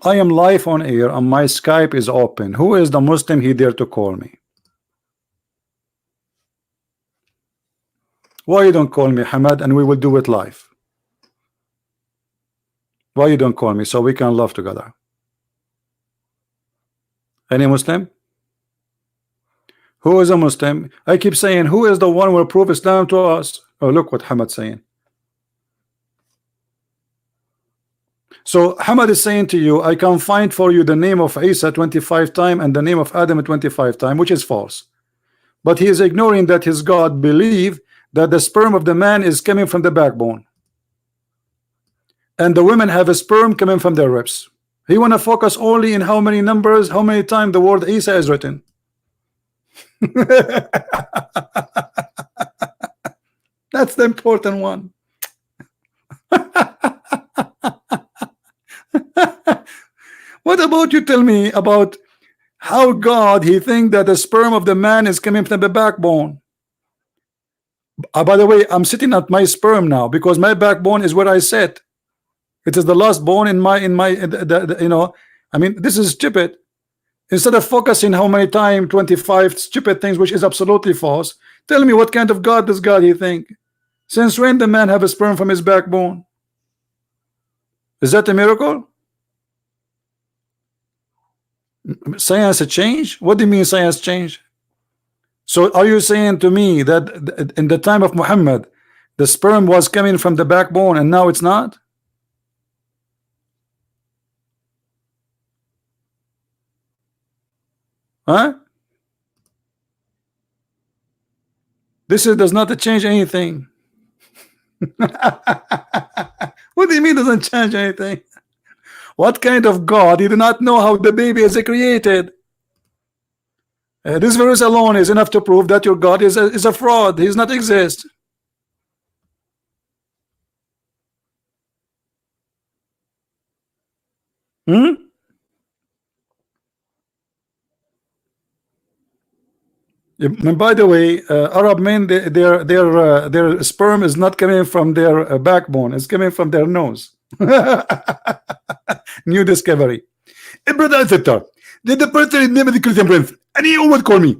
I am live on air and my Skype is open. Who is the Muslim he dare to call me? Why you don't call me, Hamad, and we will do it live? Why you don't call me so we can laugh together? Any Muslim? Who is a Muslim? I keep saying, who is the one who will prove Islam to us? Oh, look what Hamad saying. So Hamad is saying to you, I can find for you the name of Isa 25 times and the name of Adam 25 times, which is false. But he is ignoring that his God believe that the sperm of the man is coming from the backbone. And the women have a sperm coming from their ribs. He want to focus only in how many numbers, how many times the word Isa is written. That's the important one. What about you tell me about how God he think that the sperm of the man is coming from the backbone? By the way, I'm sitting at my sperm now because my backbone is where I sit. It is the last bone in my you know, I mean, this is stupid. Instead of focusing how many times 25 stupid things, which is absolutely false, tell me what kind of God does God he think? Since when the man have a sperm from his backbone? Is that a miracle? Science a change? What do you mean science change? So are you saying to me that in the time of Muhammad the sperm was coming from the backbone and now it's not? Huh? Does not change anything. What do you mean doesn't change anything? What kind of God? He did not know how the baby is created. This verse alone is enough to prove that your God is a fraud. He does not exist. And by the way, Arab men, their sperm is not coming from their backbone; it's coming from their nose. New discovery. Brother Ancestor, did the person name of the Christian Prince, and he would call me,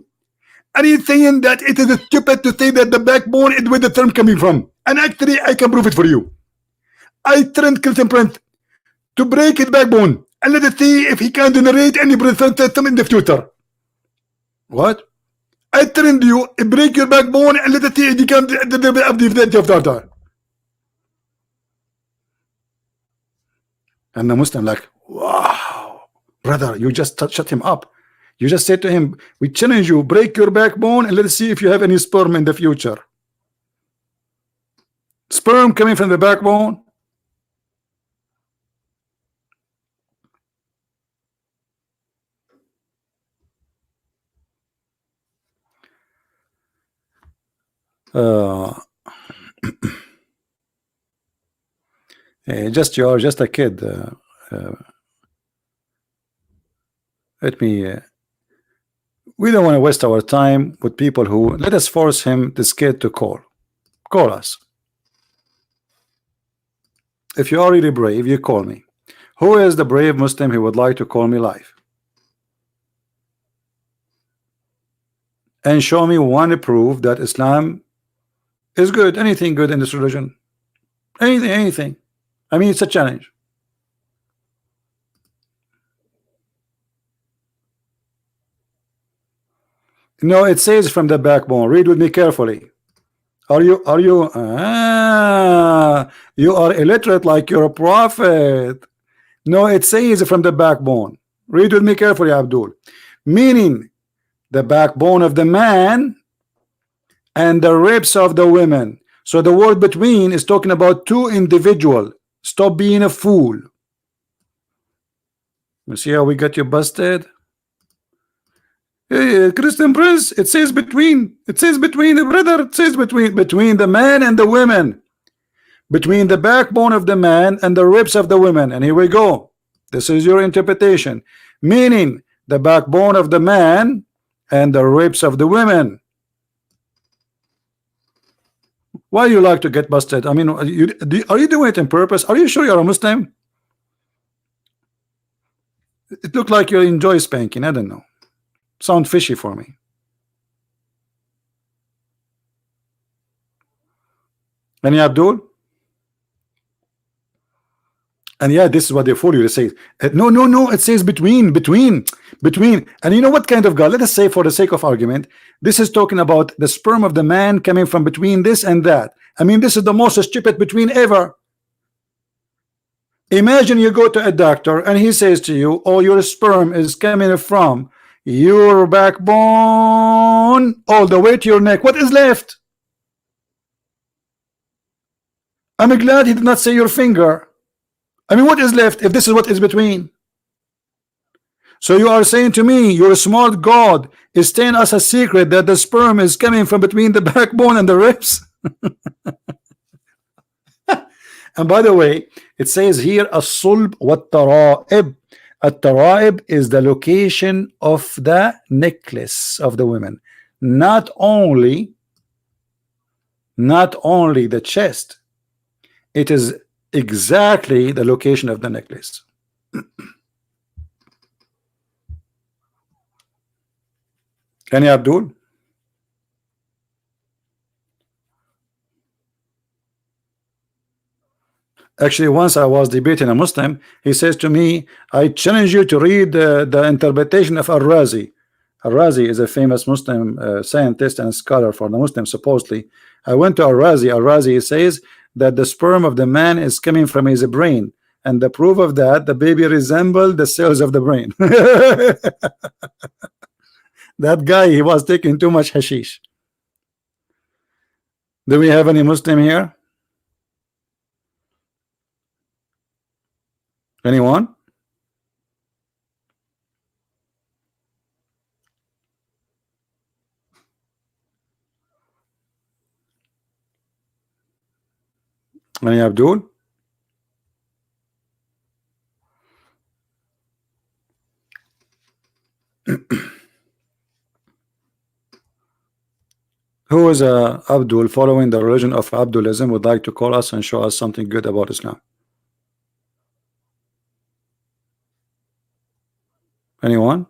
and he's saying that it is stupid to say that the backbone is where the term coming from, and actually I can prove it for you. I trained Christian Prince to break his backbone and let us see if he can generate any present system in the future. What? I trained you, break your backbone and let it become the and the Muslim like, wow, brother, you just shut him up. You just said to him, we challenge you, break your backbone and let's see if you have any sperm in the future. Sperm coming from the backbone. Just you are just a kid. Let me. We don't want to waste our time with people who let us force him, this kid, to call us. If you are really brave, you call me. Who is the brave Muslim who would like to call me live and show me one proof that Islam is good? Anything good in this religion? Anything. I mean, it's a challenge. No, it says from the backbone. Read with me carefully. You are illiterate like you're a prophet. No, it says from the backbone. Read with me carefully, Abdul. Meaning the backbone of the man and the ribs of the women. So the word between is talking about two individuals. Stop being a fool. You see how we got you busted? Hey, Christian Prince, it says between. It says between the brother. It says between the man and the women. Between the backbone of the man and the ribs of the women. And here we go. This is your interpretation. Meaning the backbone of the man and the ribs of the women. Why you like to get busted? I mean, are you doing it on purpose? Are you sure you're a Muslim? It looked like you enjoy spanking. I don't know. Sound fishy for me. Any Abdul? And yeah, this is what they fool you to say. No, it says between. And you know what kind of God? Let us say, for the sake of argument, this is talking about the sperm of the man coming from between this and that. I mean, this is the most stupid between ever. Imagine you go to a doctor and he says to you, oh, your sperm is coming from your backbone all the way to your neck. What is left? I'm glad he did not say your finger. I mean, what is left if this is what is between? So you are saying to me, your smart God is telling us a secret that the sperm is coming from between the backbone and the ribs? And by the way, it says here as-sulb wat-tara'ib. At-tara'ib is the location of the necklace of the women, not only the chest. It is exactly the location of the necklace. Any Abdul? Actually, once I was debating a Muslim, he says to me, I challenge you to read the interpretation of Al-Razi. Al-Razi is a famous Muslim scientist and scholar for the Muslims, supposedly. I went to Al-Razi. Al-Razi says that the sperm of the man is coming from his brain, and the proof of that, the baby resembled the cells of the brain. That guy, he was taking too much hashish. Do we have any Muslim here? Anyone? Any Abdul? Who is Abdul following the religion of Abdulism would like to call us and show us something good about Islam? Anyone?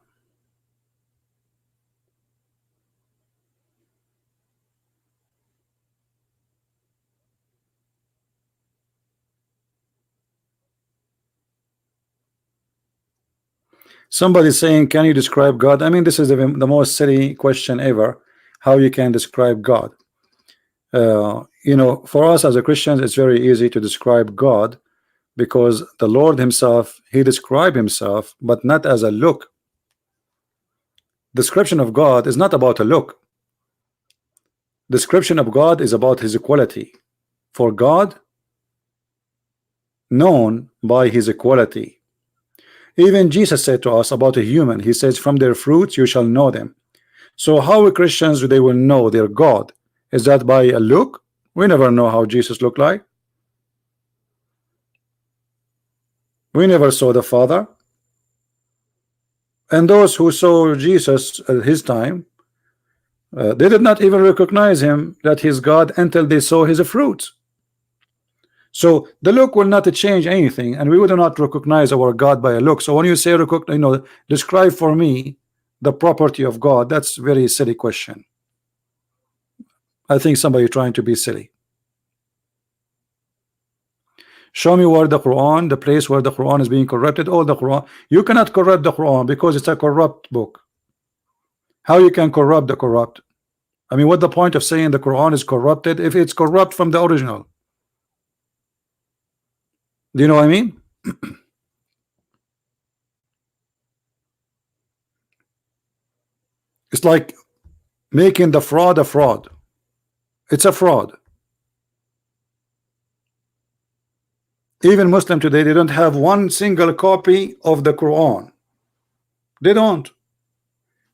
Somebody saying, can you describe God? I mean, this is the most silly question ever. how you can describe God. You know, for us as a Christians, it's very easy to describe God, because the Lord himself, he described himself, but not as a look. Description of God is not about a look. Description of God is about his equality. For God, known by his equality. Even Jesus said to us about a human, he says, from their fruits you shall know them. So how Christians they will know their God? Is that by a look? We never know how Jesus looked like. We never saw the Father. And those who saw Jesus at his time, they did not even recognize him that he's God until they saw his fruits. So the look will not change anything, and we would not recognize our God by a look. So when you say, you know, describe for me the property of God, that's a very silly question. I think somebody trying to be silly. Show me where the Quran, the place where the Quran is being corrupted. Oh, the Quran, you cannot corrupt the Quran because it's a corrupt book. How you can corrupt the corrupt? I mean, what the point of saying the Quran is corrupted if it's corrupt from the original? Do you know what I mean? It's like making the fraud a fraud. It's a fraud. Even Muslim today, they don't have one single copy of the Quran. They don't.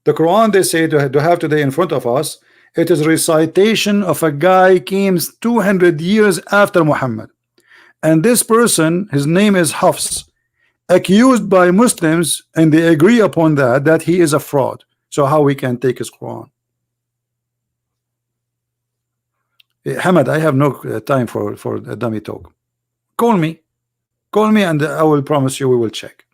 The Quran, they say to have today in front of us, it is recitation of a guy came 200 years after Muhammad. And this person, his name is Hafs, accused by Muslims, and they agree upon that he is a fraud. So how we can take his Quran? Hamad, I have no time for a dummy talk. Call me and I will promise you we will check.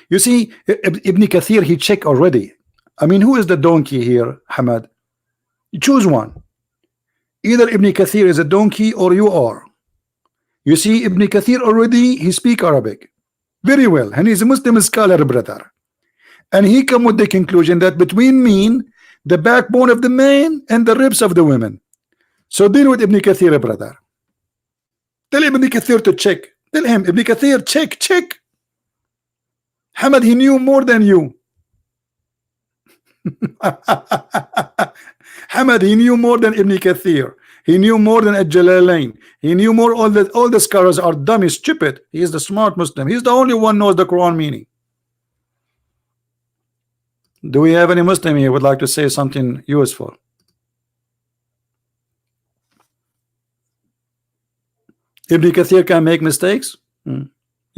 You see, Ibn Kathir, he checked already. I mean, who is the donkey here, Hamad? You choose one. Either Ibn Kathir is a donkey or you are. You see, Ibn Kathir already, he speak Arabic very well, and he's a Muslim scholar, brother. And he come with the conclusion that between mean the backbone of the man and the ribs of the women. So deal with Ibn Kathir, brother. Tell Ibn Kathir to check. Tell him, Ibn Kathir, check. Hamad, he knew more than you. Hamad, he knew more than Ibn Kathir. He knew more than Al-Jalalain. He knew more. All the scholars are dumb, stupid. He is the smart Muslim. He's the only one knows the Quran meaning. Do we have any Muslim here would like to say something useful? Ibn Kathir can make mistakes.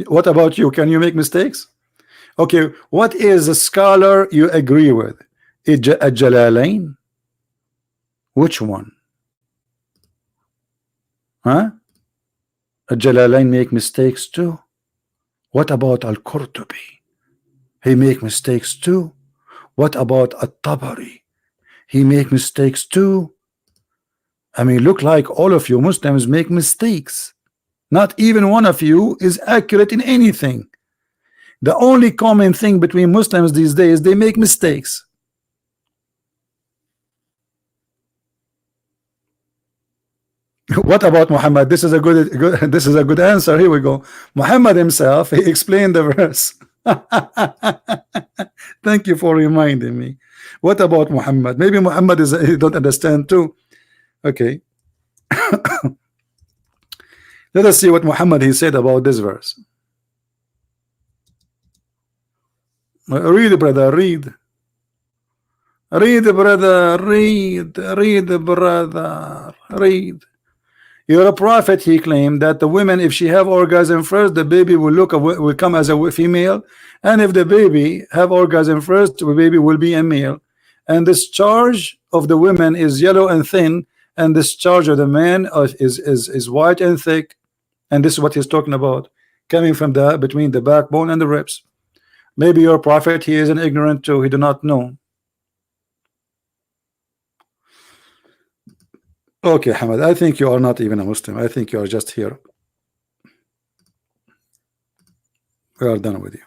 What about you? Can you make mistakes? Okay, what is a scholar you agree with? Al-Jalalain? Which one? Huh? Al-Jalalain make mistakes too. What about Al-Qurtubi? He make mistakes too. What about At-Tabari? He make mistakes too. I mean, look like all of you Muslims make mistakes. Not even one of you is accurate in anything. The only common thing between Muslims these days, they make mistakes. What about Muhammad? This is a good answer. Here we go. Muhammad himself, he explained the verse. Thank you for reminding me. What about Muhammad? Maybe Muhammad he don't understand too. Okay. Let us see what Muhammad he said about this verse. Read, brother, read. Read, brother, read, brother, read. You're a prophet, he claimed, that the women, if she have orgasm first, the baby will come as a female, and if the baby have orgasm first, the baby will be a male. And this charge of the women is yellow and thin, and this charge of the man is white and thick. And this is what he's talking about, coming from between the backbone and the ribs. Maybe your prophet, he is an ignorant too, he do not know. Okay, Hamad, I think you are not even a Muslim. I think you are just here. We are done with you.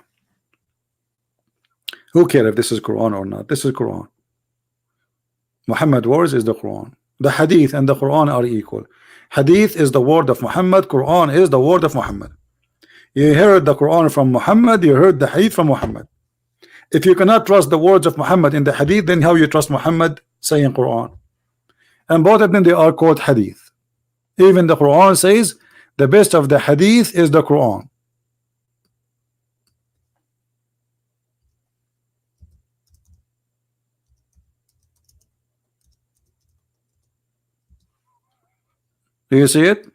Who cares if this is Quran or not? This is Quran. Muhammad words is the Quran. The Hadith and the Quran are equal. Hadith is the word of Muhammad. Quran is the word of Muhammad. You heard the Quran from Muhammad, you heard the Hadith from Muhammad. If you cannot trust the words of Muhammad in the Hadith, then how you trust Muhammad saying Quran? And both of them, they are called Hadith. Even the Quran says the best of the Hadith is the Quran. Do you see it?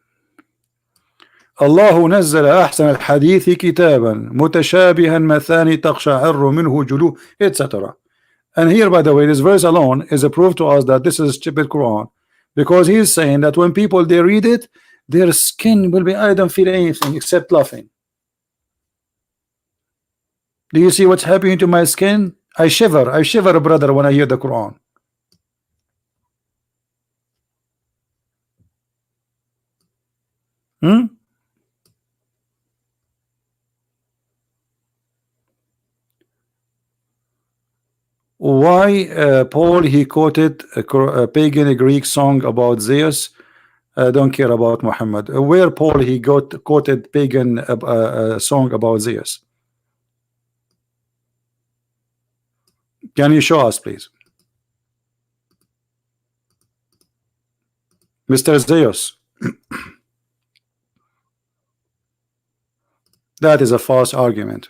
الله نزل أحسن الحديث كتابا متشابها مثاني تقشعر منه جلود etc. And here, by the way, this verse alone is a proof to us that this is a stupid Quran, because he is saying that when people they read it, their skin will be, I don't feel anything except laughing. Do you see what's happening to my skin? I shiver, brother, when I hear the Quran. Why Paul he quoted a pagan Greek song about Zeus? Don't care about Muhammad. Where Paul he quoted pagan song about Zeus? Can you show us, please, Mr. Zeus? That is a false argument.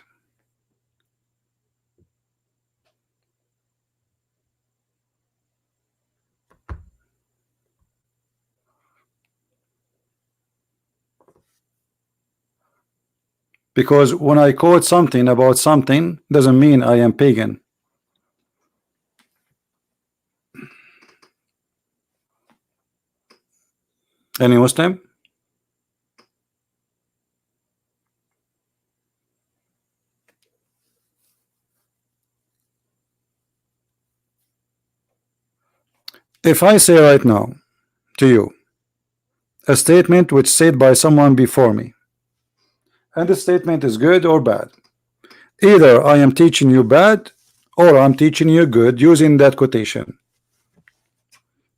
Because when I quote something about something doesn't mean I am pagan. Any Muslim? If I say right now to you a statement which said by someone before me, and the statement is good or bad, either I am teaching you bad or I'm teaching you good using that quotation.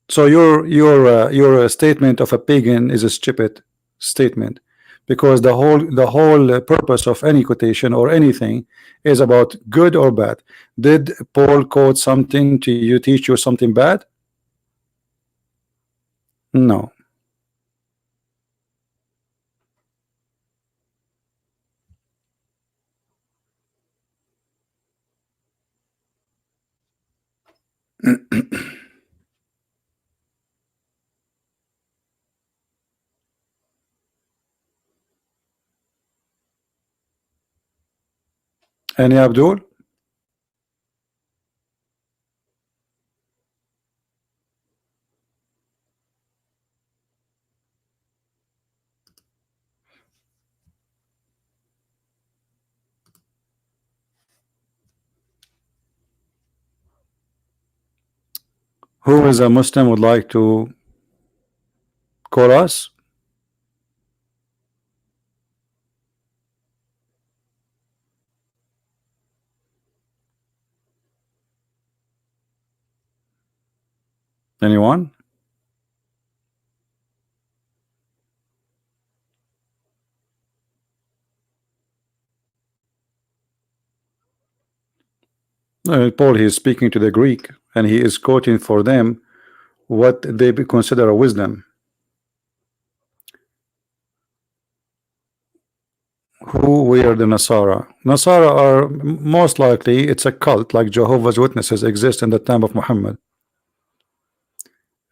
So your statement of a pagan is a stupid statement, because the whole purpose of any quotation or anything is about good or bad. Did Paul quote something to you, teach you something bad? No. Any Abdul? Who is a Muslim would like to call us? Anyone? Paul, he is speaking to the Greek, and he is quoting for them what they consider a wisdom. Who were the Nasara? Nasara are most likely it's a cult like Jehovah's Witnesses exist in the time of Muhammad,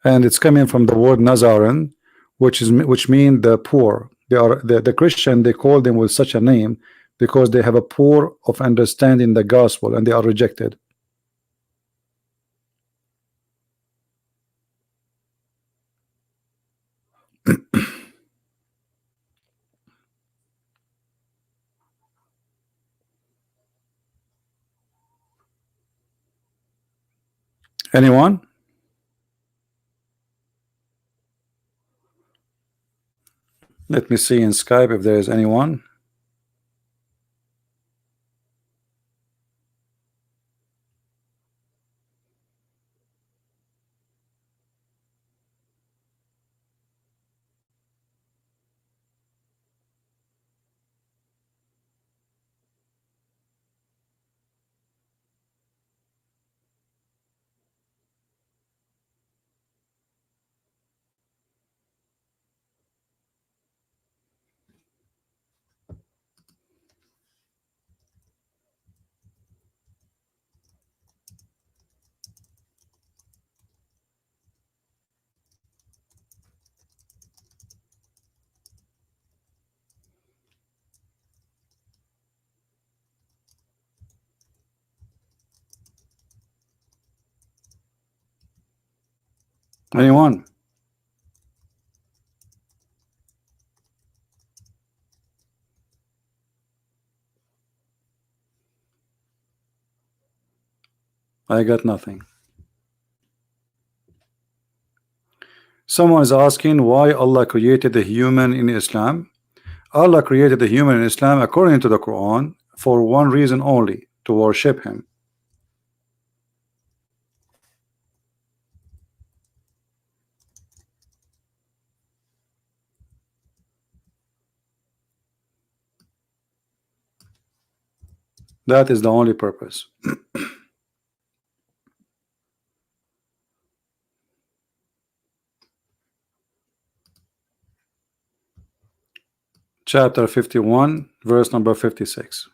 and it's coming from the word Nazaran, which mean the poor. They are the Christian, they call them with such a name because they have a poor of understanding the gospel and they are rejected. Anyone? Let me see in Skype if there is anyone. Anyone? I got nothing. Someone is asking why Allah created the human in Islam. Allah created the human in Islam according to the Quran for one reason only, to worship him. That is the only purpose. Chapter 51, verse number 56.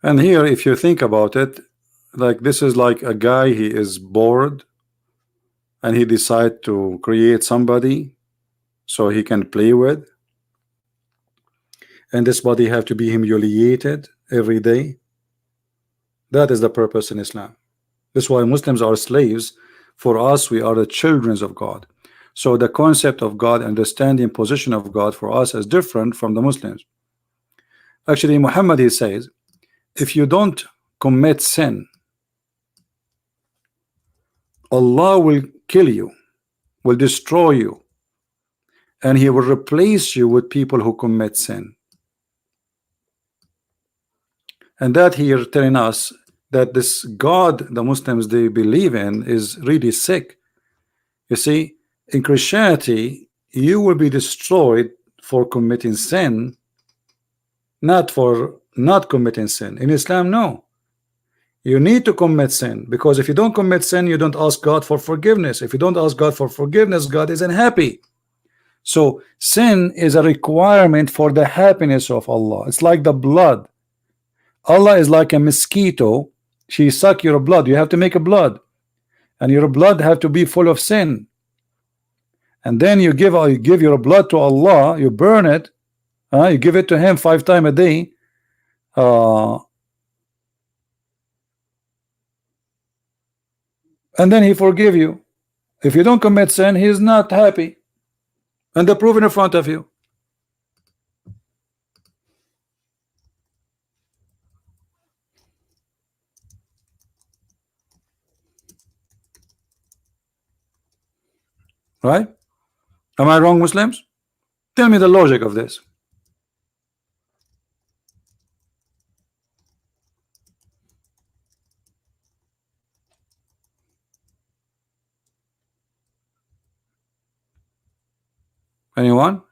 And here, if you think about it, like this is like a guy, he is bored and he decide to create somebody so he can play with, and this body have to be humiliated every day. That is the purpose in Islam. This is why Muslims are slaves. For us, we are the children of God. So the concept of God, understanding position of God for us is different from the Muslims. Actually, Muhammad, he says, if you don't commit sin, Allah will kill you, will destroy you, and he will replace you with people who commit sin. And that here telling us that this God the Muslims they believe in is really sick. You see, in Christianity you will be destroyed for committing sin, not for not committing sin. In Islam, no, you need to commit sin, because if you don't commit sin, you don't ask God for forgiveness. If you don't ask God for forgiveness, God isn't happy. So sin is a requirement for the happiness of Allah. It's like the blood. Allah is like a mosquito. She suck your blood. You have to make a blood, and your blood have to be full of sin. And then you give your blood to Allah. You burn it. You give it to Him 5 times a day. And then He forgive you. If you don't commit sin, He is not happy. And the proof in front of you. Right? Am I wrong, Muslims? Tell me the logic of this. Anyone?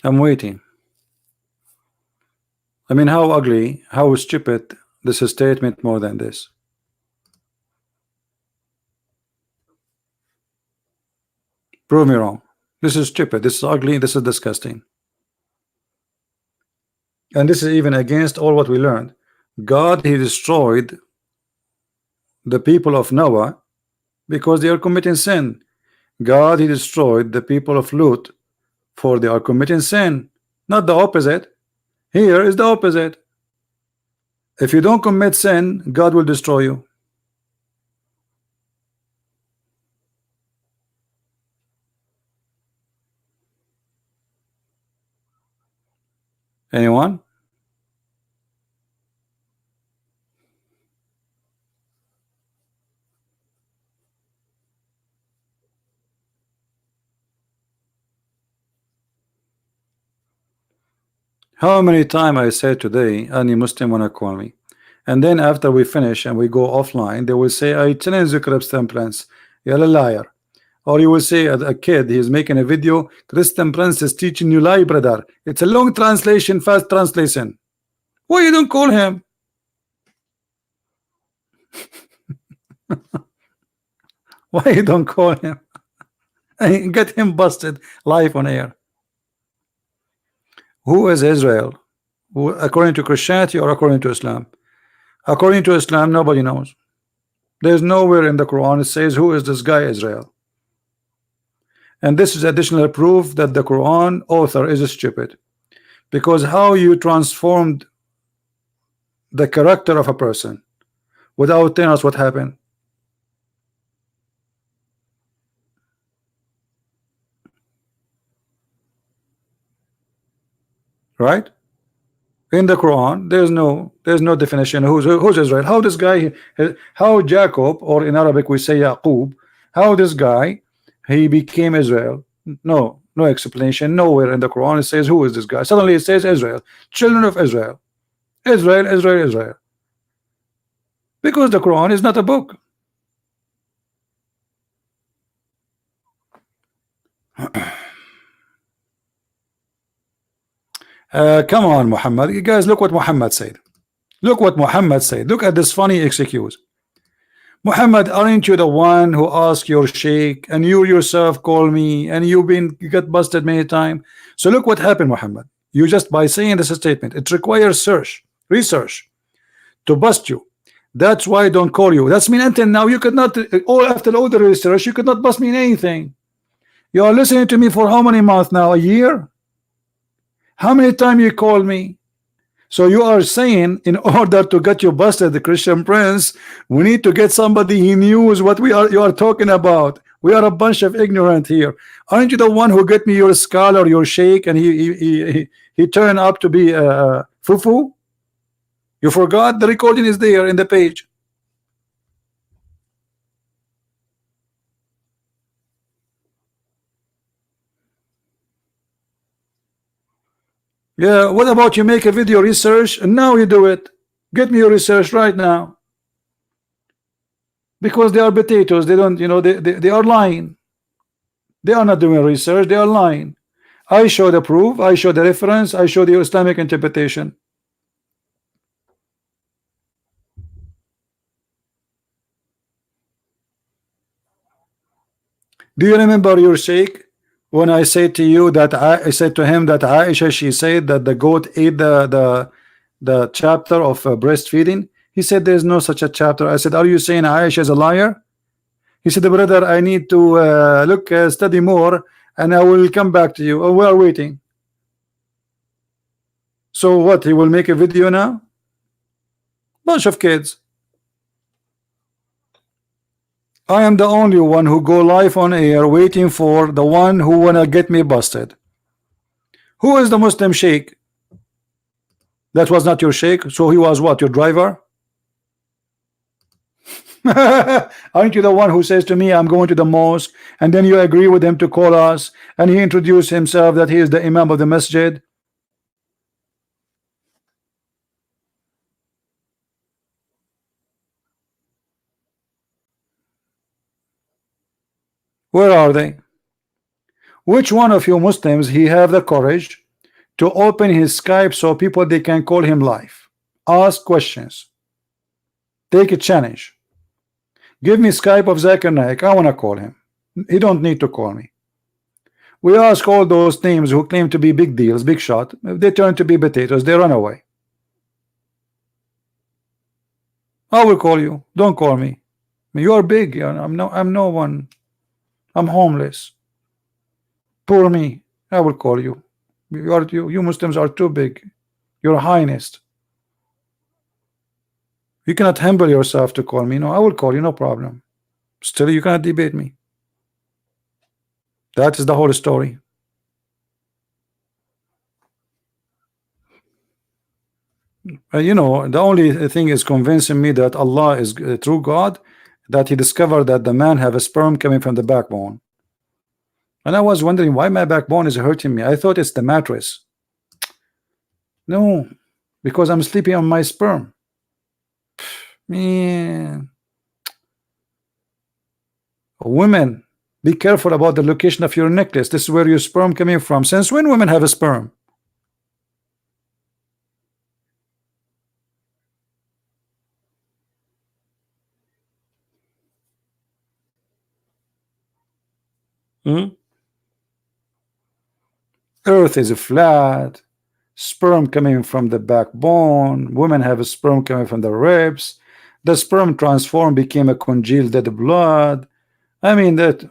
I'm waiting. I mean, how ugly, how stupid this is statement more than this. Prove me wrong. This is stupid. This is ugly. This is disgusting. And this is even against all what we learned. God, He destroyed the people of Noah because they are committing sin. God, He destroyed the people of Lut for they are committing sin. Not the opposite. Here is the opposite. If you don't commit sin, God will destroy you. Anyone? How many times I said today, any Muslim wanna call me, And then after we finish and we go offline, they will say, I challenge the Christian Prince, you're a liar. Or you will say, a kid, he's making a video, Christian Prince is teaching you lie, brother. It's a long translation, fast translation. Why you don't call him? Why you don't call him and get him busted live on air? Who is Israel? Who, according to Christianity or according to Islam? According to Islam, nobody knows. There's nowhere in the Quran it says who is this guy Israel. And this is additional proof that the Quran author is stupid, because how you transformed the character of a person without telling us what happened. Right? In the Quran, there's no definition who's Israel. How this guy, how Jacob, or in Arabic we say Yaqub, how this guy he became Israel? No explanation. Nowhere in the Quran it says who is this guy. Suddenly it says Israel, children of Israel, Israel. Because the Quran is not a book. Come on, Muhammad. You guys, look what Muhammad said. Look what Muhammad said. Look at this funny excuse. Muhammad, aren't you the one who asked your sheikh, and you yourself call me, and you got busted many times? So look what happened, Muhammad. You just by saying this statement, it requires research to bust you. That's why I don't call you. That's mean until now you could not, after all the research, you could not bust me in anything. You are listening to me for how many months now? A year? How many times you call me? So you are saying in order to get you busted, the Christian Prince, we need to get somebody who knows what you are talking about. We are a bunch of ignorant here. Aren't you the one who get me your scholar, your sheikh, and he turned up to be fufu? You forgot the recording is there in the page. Yeah, what about you make a video research and now you do it? Get me your research right now. Because they are potatoes, they don't, they are lying. They are not doing research, they are lying. I show the proof, I show the reference, I show the Islamic interpretation. Do you remember your sheikh when I said to you that I said to him that Aisha, she said that the goat ate the chapter of breastfeeding? He said there's no such a chapter. I said, are you saying Aisha is a liar? He said, brother, I need to study more and I will come back to you. Oh, we are waiting. So what, he will make a video now? Bunch of kids. I am the only one who go live on air waiting for the one who wanna get me busted. Who is the Muslim sheikh? That was not your sheikh, so he was what, your driver? Aren't you the one who says to me, I'm going to the mosque, and then you agree with him to call us, and he introduced himself that he is the imam of the masjid? Where are they? Which one of you Muslims he have the courage to open his Skype so people they can call him live, ask questions, take a challenge? Give me Skype of Zakir Naik. I want to call him. He don't need to call me. We ask all those names who claim to be big deals, big shot. If they turn to be potatoes, they run away. I will call you. Don't call me. You are big. I'm no one. I'm homeless. Poor me. I will call you. You Muslims are too big. Your Highness. You cannot humble yourself to call me. No, I will call you, no problem. Still, you cannot debate me. That is the whole story. The only thing is convincing me that Allah is a true God, that he discovered that the man have a sperm coming from the backbone. And I was wondering why my backbone is hurting me. I thought it's the mattress. No, because I'm sleeping on my sperm. Man, women, be careful about the location of your necklace. This is where your sperm coming from. Since when women have a sperm? Earth is flat. Sperm coming from the backbone. Women have a sperm coming from the ribs. The sperm transformed, became a congealed dead blood. I mean that.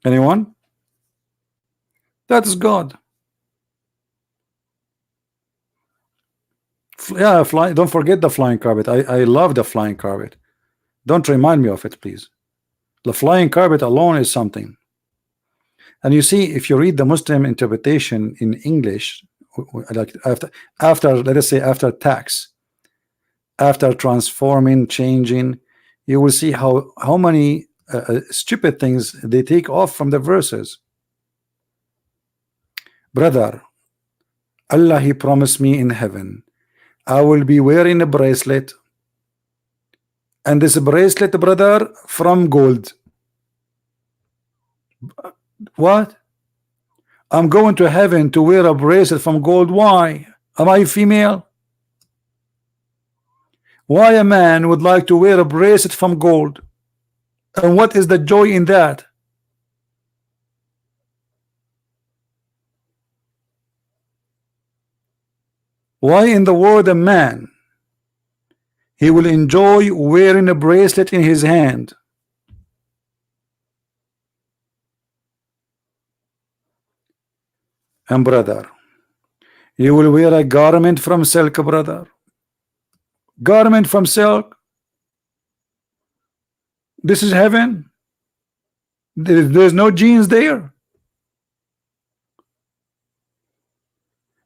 Anyone? That is God. Yeah, fly. Don't forget the flying carpet. I love the flying carpet. Don't remind me of it, please. The flying carpet alone is something. And you see, if you read the Muslim interpretation in English, like after let us say after tax, after transforming, changing, you will see how many stupid things they take off from the verses. Brother, Allah, He promised me in heaven, I will be wearing a bracelet, and this bracelet, brother, from gold. What? I'm going to heaven to wear a bracelet from gold. Why? Am I female? Why a man would like to wear a bracelet from gold? And what is the joy in that? Why in the world a man, he will enjoy wearing a bracelet in his hand? And brother, you will wear a garment from silk, brother. Garment from silk. This is heaven. There's no jeans there.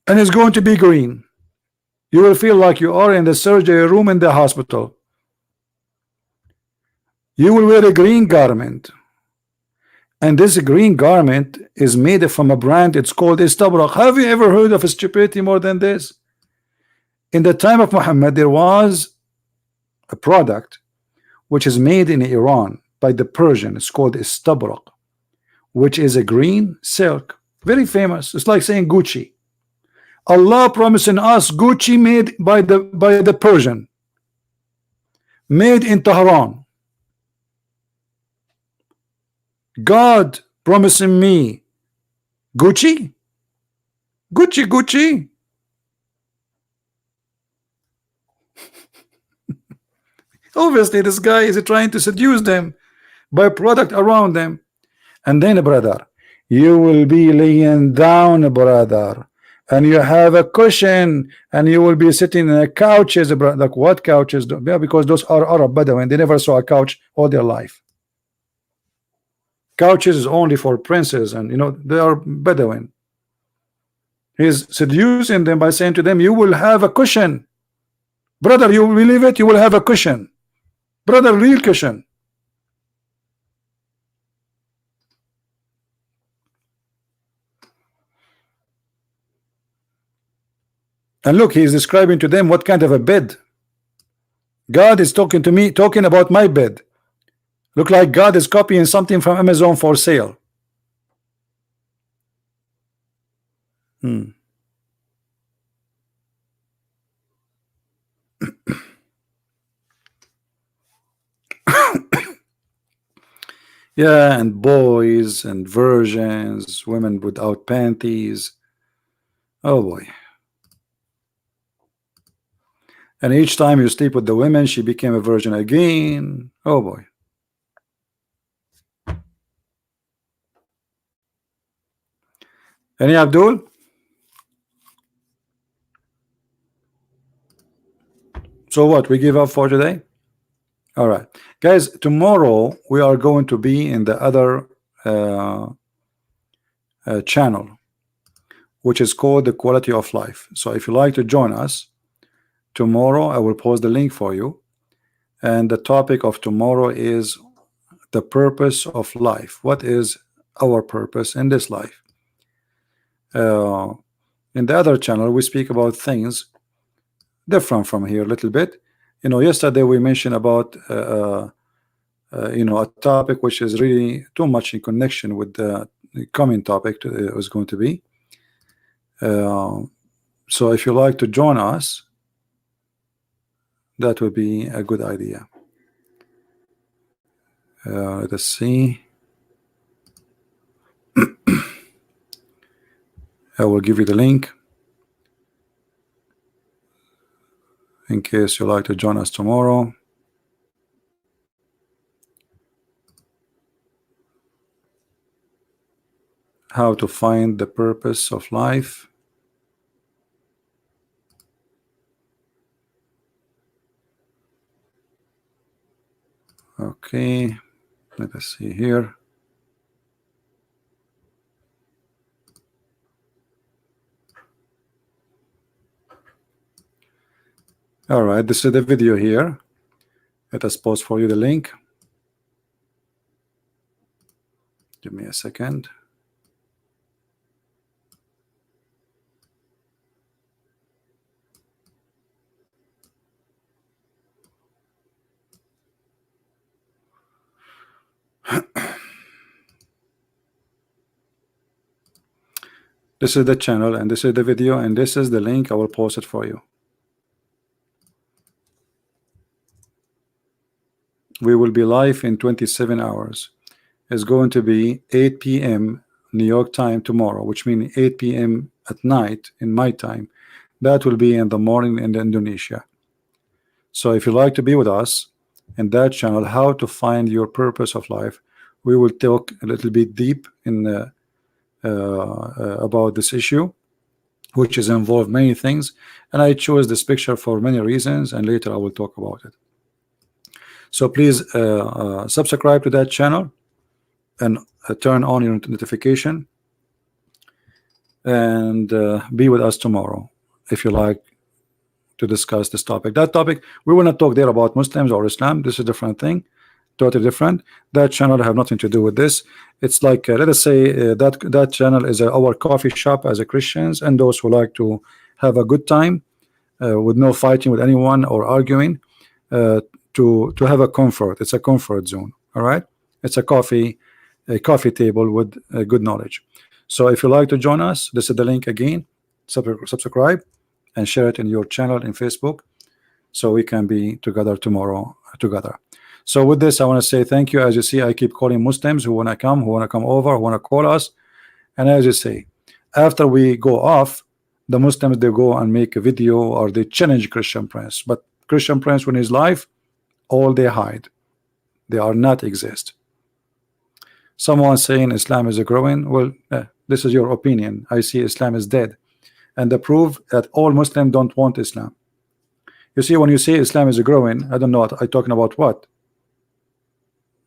And it's going to be green. You will feel like you are in the surgery room in the hospital. You will wear a green garment. And this green garment is made from a brand, it's called Istabrak. Have you ever heard of a stupidity more than this? In the time of Muhammad, there was a product which is made in Iran by the Persian. It's called Istabrak, which is a green silk. Very famous. It's like saying Gucci. Allah promising us Gucci made by the Persian, made in Tehran. God promising me Gucci, Gucci. Obviously, this guy is trying to seduce them by product around them. And then, brother, you will be laying down, brother, and you have a cushion, and you will be sitting in a couches, brother. Like what couches? Yeah, because those are Arab Bedouin. They never saw a couch all their life. Couches is only for princes, and you know they are Bedouin. He's seducing them by saying to them, you will have a cushion, brother. You believe it? You will have a cushion, brother, real cushion. And look, he is describing to them what kind of a bed. God is talking to me, talking about my bed. Look like God is copying something from Amazon for sale. Yeah, and boys and virgins, women without panties. Oh boy. And each time you sleep with the women, she became a virgin again. Oh boy. Any Abdul? So what, we give up for today? All right, guys, tomorrow we are going to be in the other channel, which is called the Quality of Life. So if you like to join us tomorrow, I will post the link for you. And the topic of tomorrow is the purpose of life. What is our purpose in this life. In the other channel we speak about things different from here a little bit. You know, yesterday we mentioned about you know, a topic which is really too much in connection with the coming topic was going to be. So if you like to join us, that would be a good idea. Let us see. I will give you the link in case you like to join us tomorrow. How to find the purpose of life. Okay, let us see here. All right, this is the video here. Let us post for you the link. Give me a second. This is the channel, and this is the video, and this is the link. I will post it for you. We will be live in 27 hours. It's going to be 8 p.m. New York time tomorrow, which means 8 p.m. at night in my time. That will be in the morning in Indonesia. So if you like to be with us in that channel, how to find your purpose of life, we will talk a little bit deep in about this issue, which is involved many things, and I chose this picture for many reasons, and later I will talk about it. So please subscribe to that channel and turn on your notification, and be with us tomorrow if you like to discuss this topic. That topic, we will not talk there about Muslims or Islam. This is a different thing, totally different. That channel have nothing to do with this. It's like let us say that channel is our coffee shop as a Christians, and those who like to have a good time with no fighting with anyone or arguing, to have a comfort. It's a comfort zone. All right, it's a coffee table with good knowledge. So if you like to join us, this is the link again. Subscribe and share it in your channel in Facebook, so we can be together tomorrow together. So with this, I want to say thank you. As you see, I keep calling Muslims who want to come over, who want to call us. And as you say, after we go off, the Muslims, they go and make a video or they challenge Christian Prince. But Christian Prince, when he's live, all they hide, they are not exist. Someone saying Islam is growing. Well, this is your opinion. I see Islam is dead, and the proof that all Muslims don't want Islam. You see, when you say Islam is growing, I don't know what I'm talking about. What?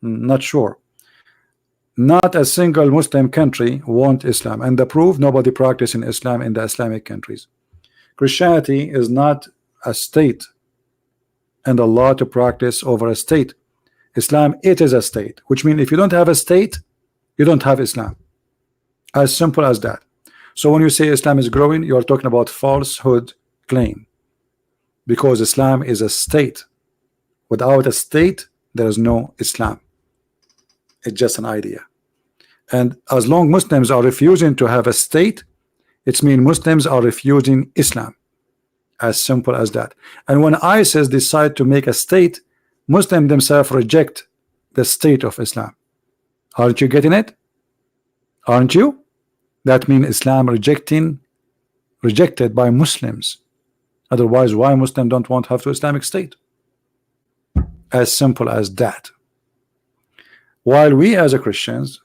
Not sure. Not a single Muslim country want Islam, and the proof, nobody practicing Islam in the Islamic countries. Christianity is not a state and a law to practice over a state. Islam, it is a state, which means if you don't have a state, you don't have Islam. As simple as that. So when you say Islam is growing, you are talking about falsehood claim, because Islam is a state. Without a state, there is no Islam. It's just an idea. And as long Muslims are refusing to have a state, it means Muslims are refusing Islam. As simple as that. And when ISIS decide to make a state, Muslims themselves reject the state of Islam. Aren't you getting it? Aren't you? That means Islam rejected by Muslims. Otherwise, why Muslims don't want to have an Islamic state? As simple as that. While we as a Christians,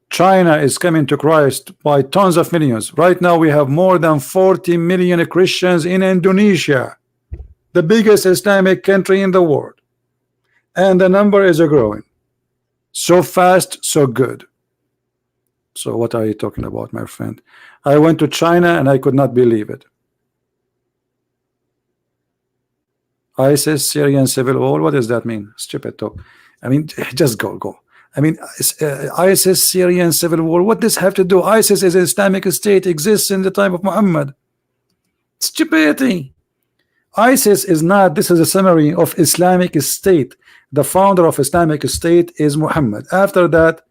China is coming to Christ by tons of millions. Right now we have more than 40 million Christians in Indonesia, the biggest Islamic country in the world, and the number is growing so fast, so good. So what are you talking about, my friend? I went to China and I could not believe it. ISIS, Syrian civil war, what does that mean? Stupid talk. I mean, just go. I mean, ISIS, Syrian civil war, what does have to do? ISIS is an Islamic state, exists in the time of Muhammad. Stupidity. ISIS is not, this is a summary of Islamic State. The founder of Islamic State is Muhammad. After that,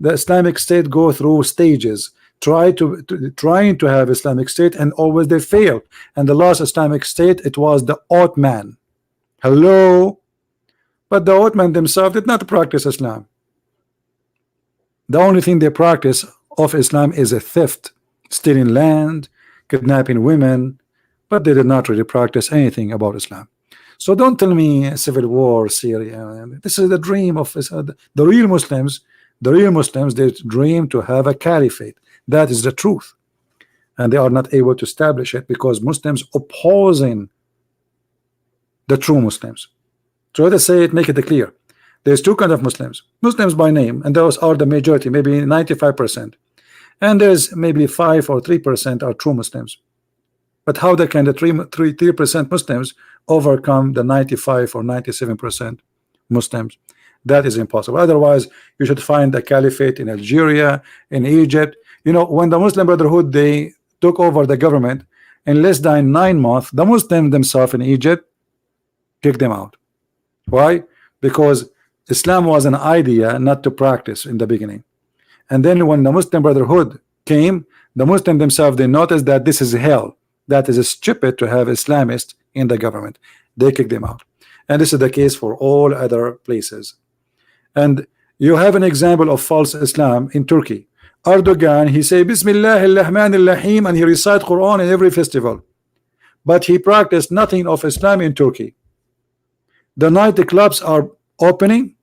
the Islamic State go through stages, trying to have Islamic State, and always they fail. And the last Islamic State, it was the Ottoman. Hello? But the Ottoman themselves did not practice Islam. The only thing they practice of Islam is a theft, stealing land, kidnapping women, but they did not really practice anything about Islam. So don't tell me civil war, Syria. This is the dream of the real Muslims. The real Muslims, they dream to have a caliphate. That is the truth, and they are not able to establish it because Muslims opposing the true Muslims. So let us say it, make it clear. There's two kinds of Muslims. Muslims by name, and those are the majority, maybe 95%. And there's maybe 5 or 3% are true Muslims. But how can the 3% Muslims overcome the 95 or 97% Muslims? That is impossible. Otherwise, you should find a caliphate in Algeria, in Egypt. You know, when the Muslim Brotherhood, they took over the government, in less than 9 months, the Muslims themselves in Egypt kicked them out. Why? Because Islam was an idea not to practice in the beginning. And then when the Muslim Brotherhood came, the Muslims themselves, they noticed that this is hell. That is stupid to have Islamists in the government. They kicked them out. And this is the case for all other places. And you have an example of false Islam in Turkey. Erdogan, he say Bismillah ar-Rahman ar-Rahim, and he recite Quran in every festival. But he practiced nothing of Islam in Turkey. The night clubs are opening.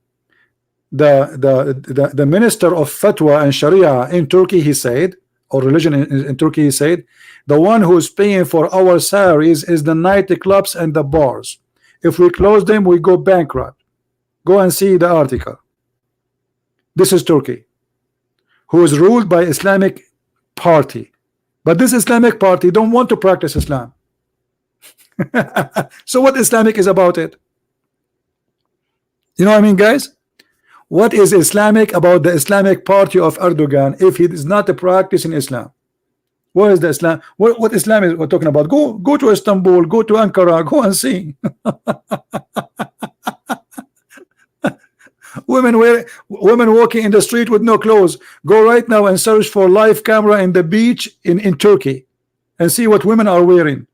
The minister of Fatwa and Sharia in Turkey, he said, or religion in Turkey, he said, the one who is paying for our salaries is the night clubs and the bars. If we close them, we go bankrupt. Go and see the article. This is Turkey, who is ruled by Islamic party, but this Islamic party don't want to practice Islam. So what Islamic is about it? You know what I mean, guys? What is Islamic about the Islamic party of Erdogan if he is not practicing Islam? What is the Islam? What Islam is we're talking about? Go to Istanbul, go to Ankara, go and see. Women walking in the street with no clothes. Go right now and search for live camera in the beach in Turkey and see what women are wearing.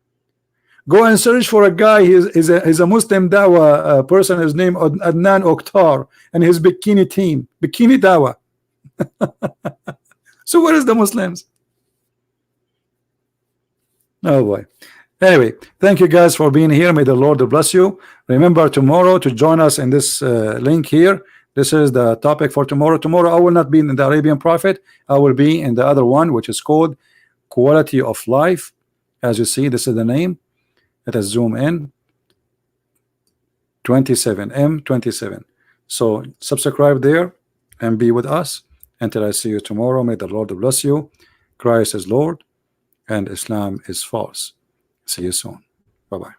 Go and search for a guy. He's a Muslim Dawa person. His name Adnan Oktar, and his bikini team, bikini Dawa. So where is the Muslims? Oh boy. Anyway, thank you guys for being here. May the Lord bless you. Remember tomorrow to join us in this link here. This is the topic for tomorrow. Tomorrow I will not be in the Arabian Prophet. I will be in the other one, which is called Quality of Life. As you see, this is the name. Let us zoom in. 27 M27. So subscribe there and be with us until I see you tomorrow. May the Lord bless you. Christ is Lord and Islam is false. See you soon. Bye-bye.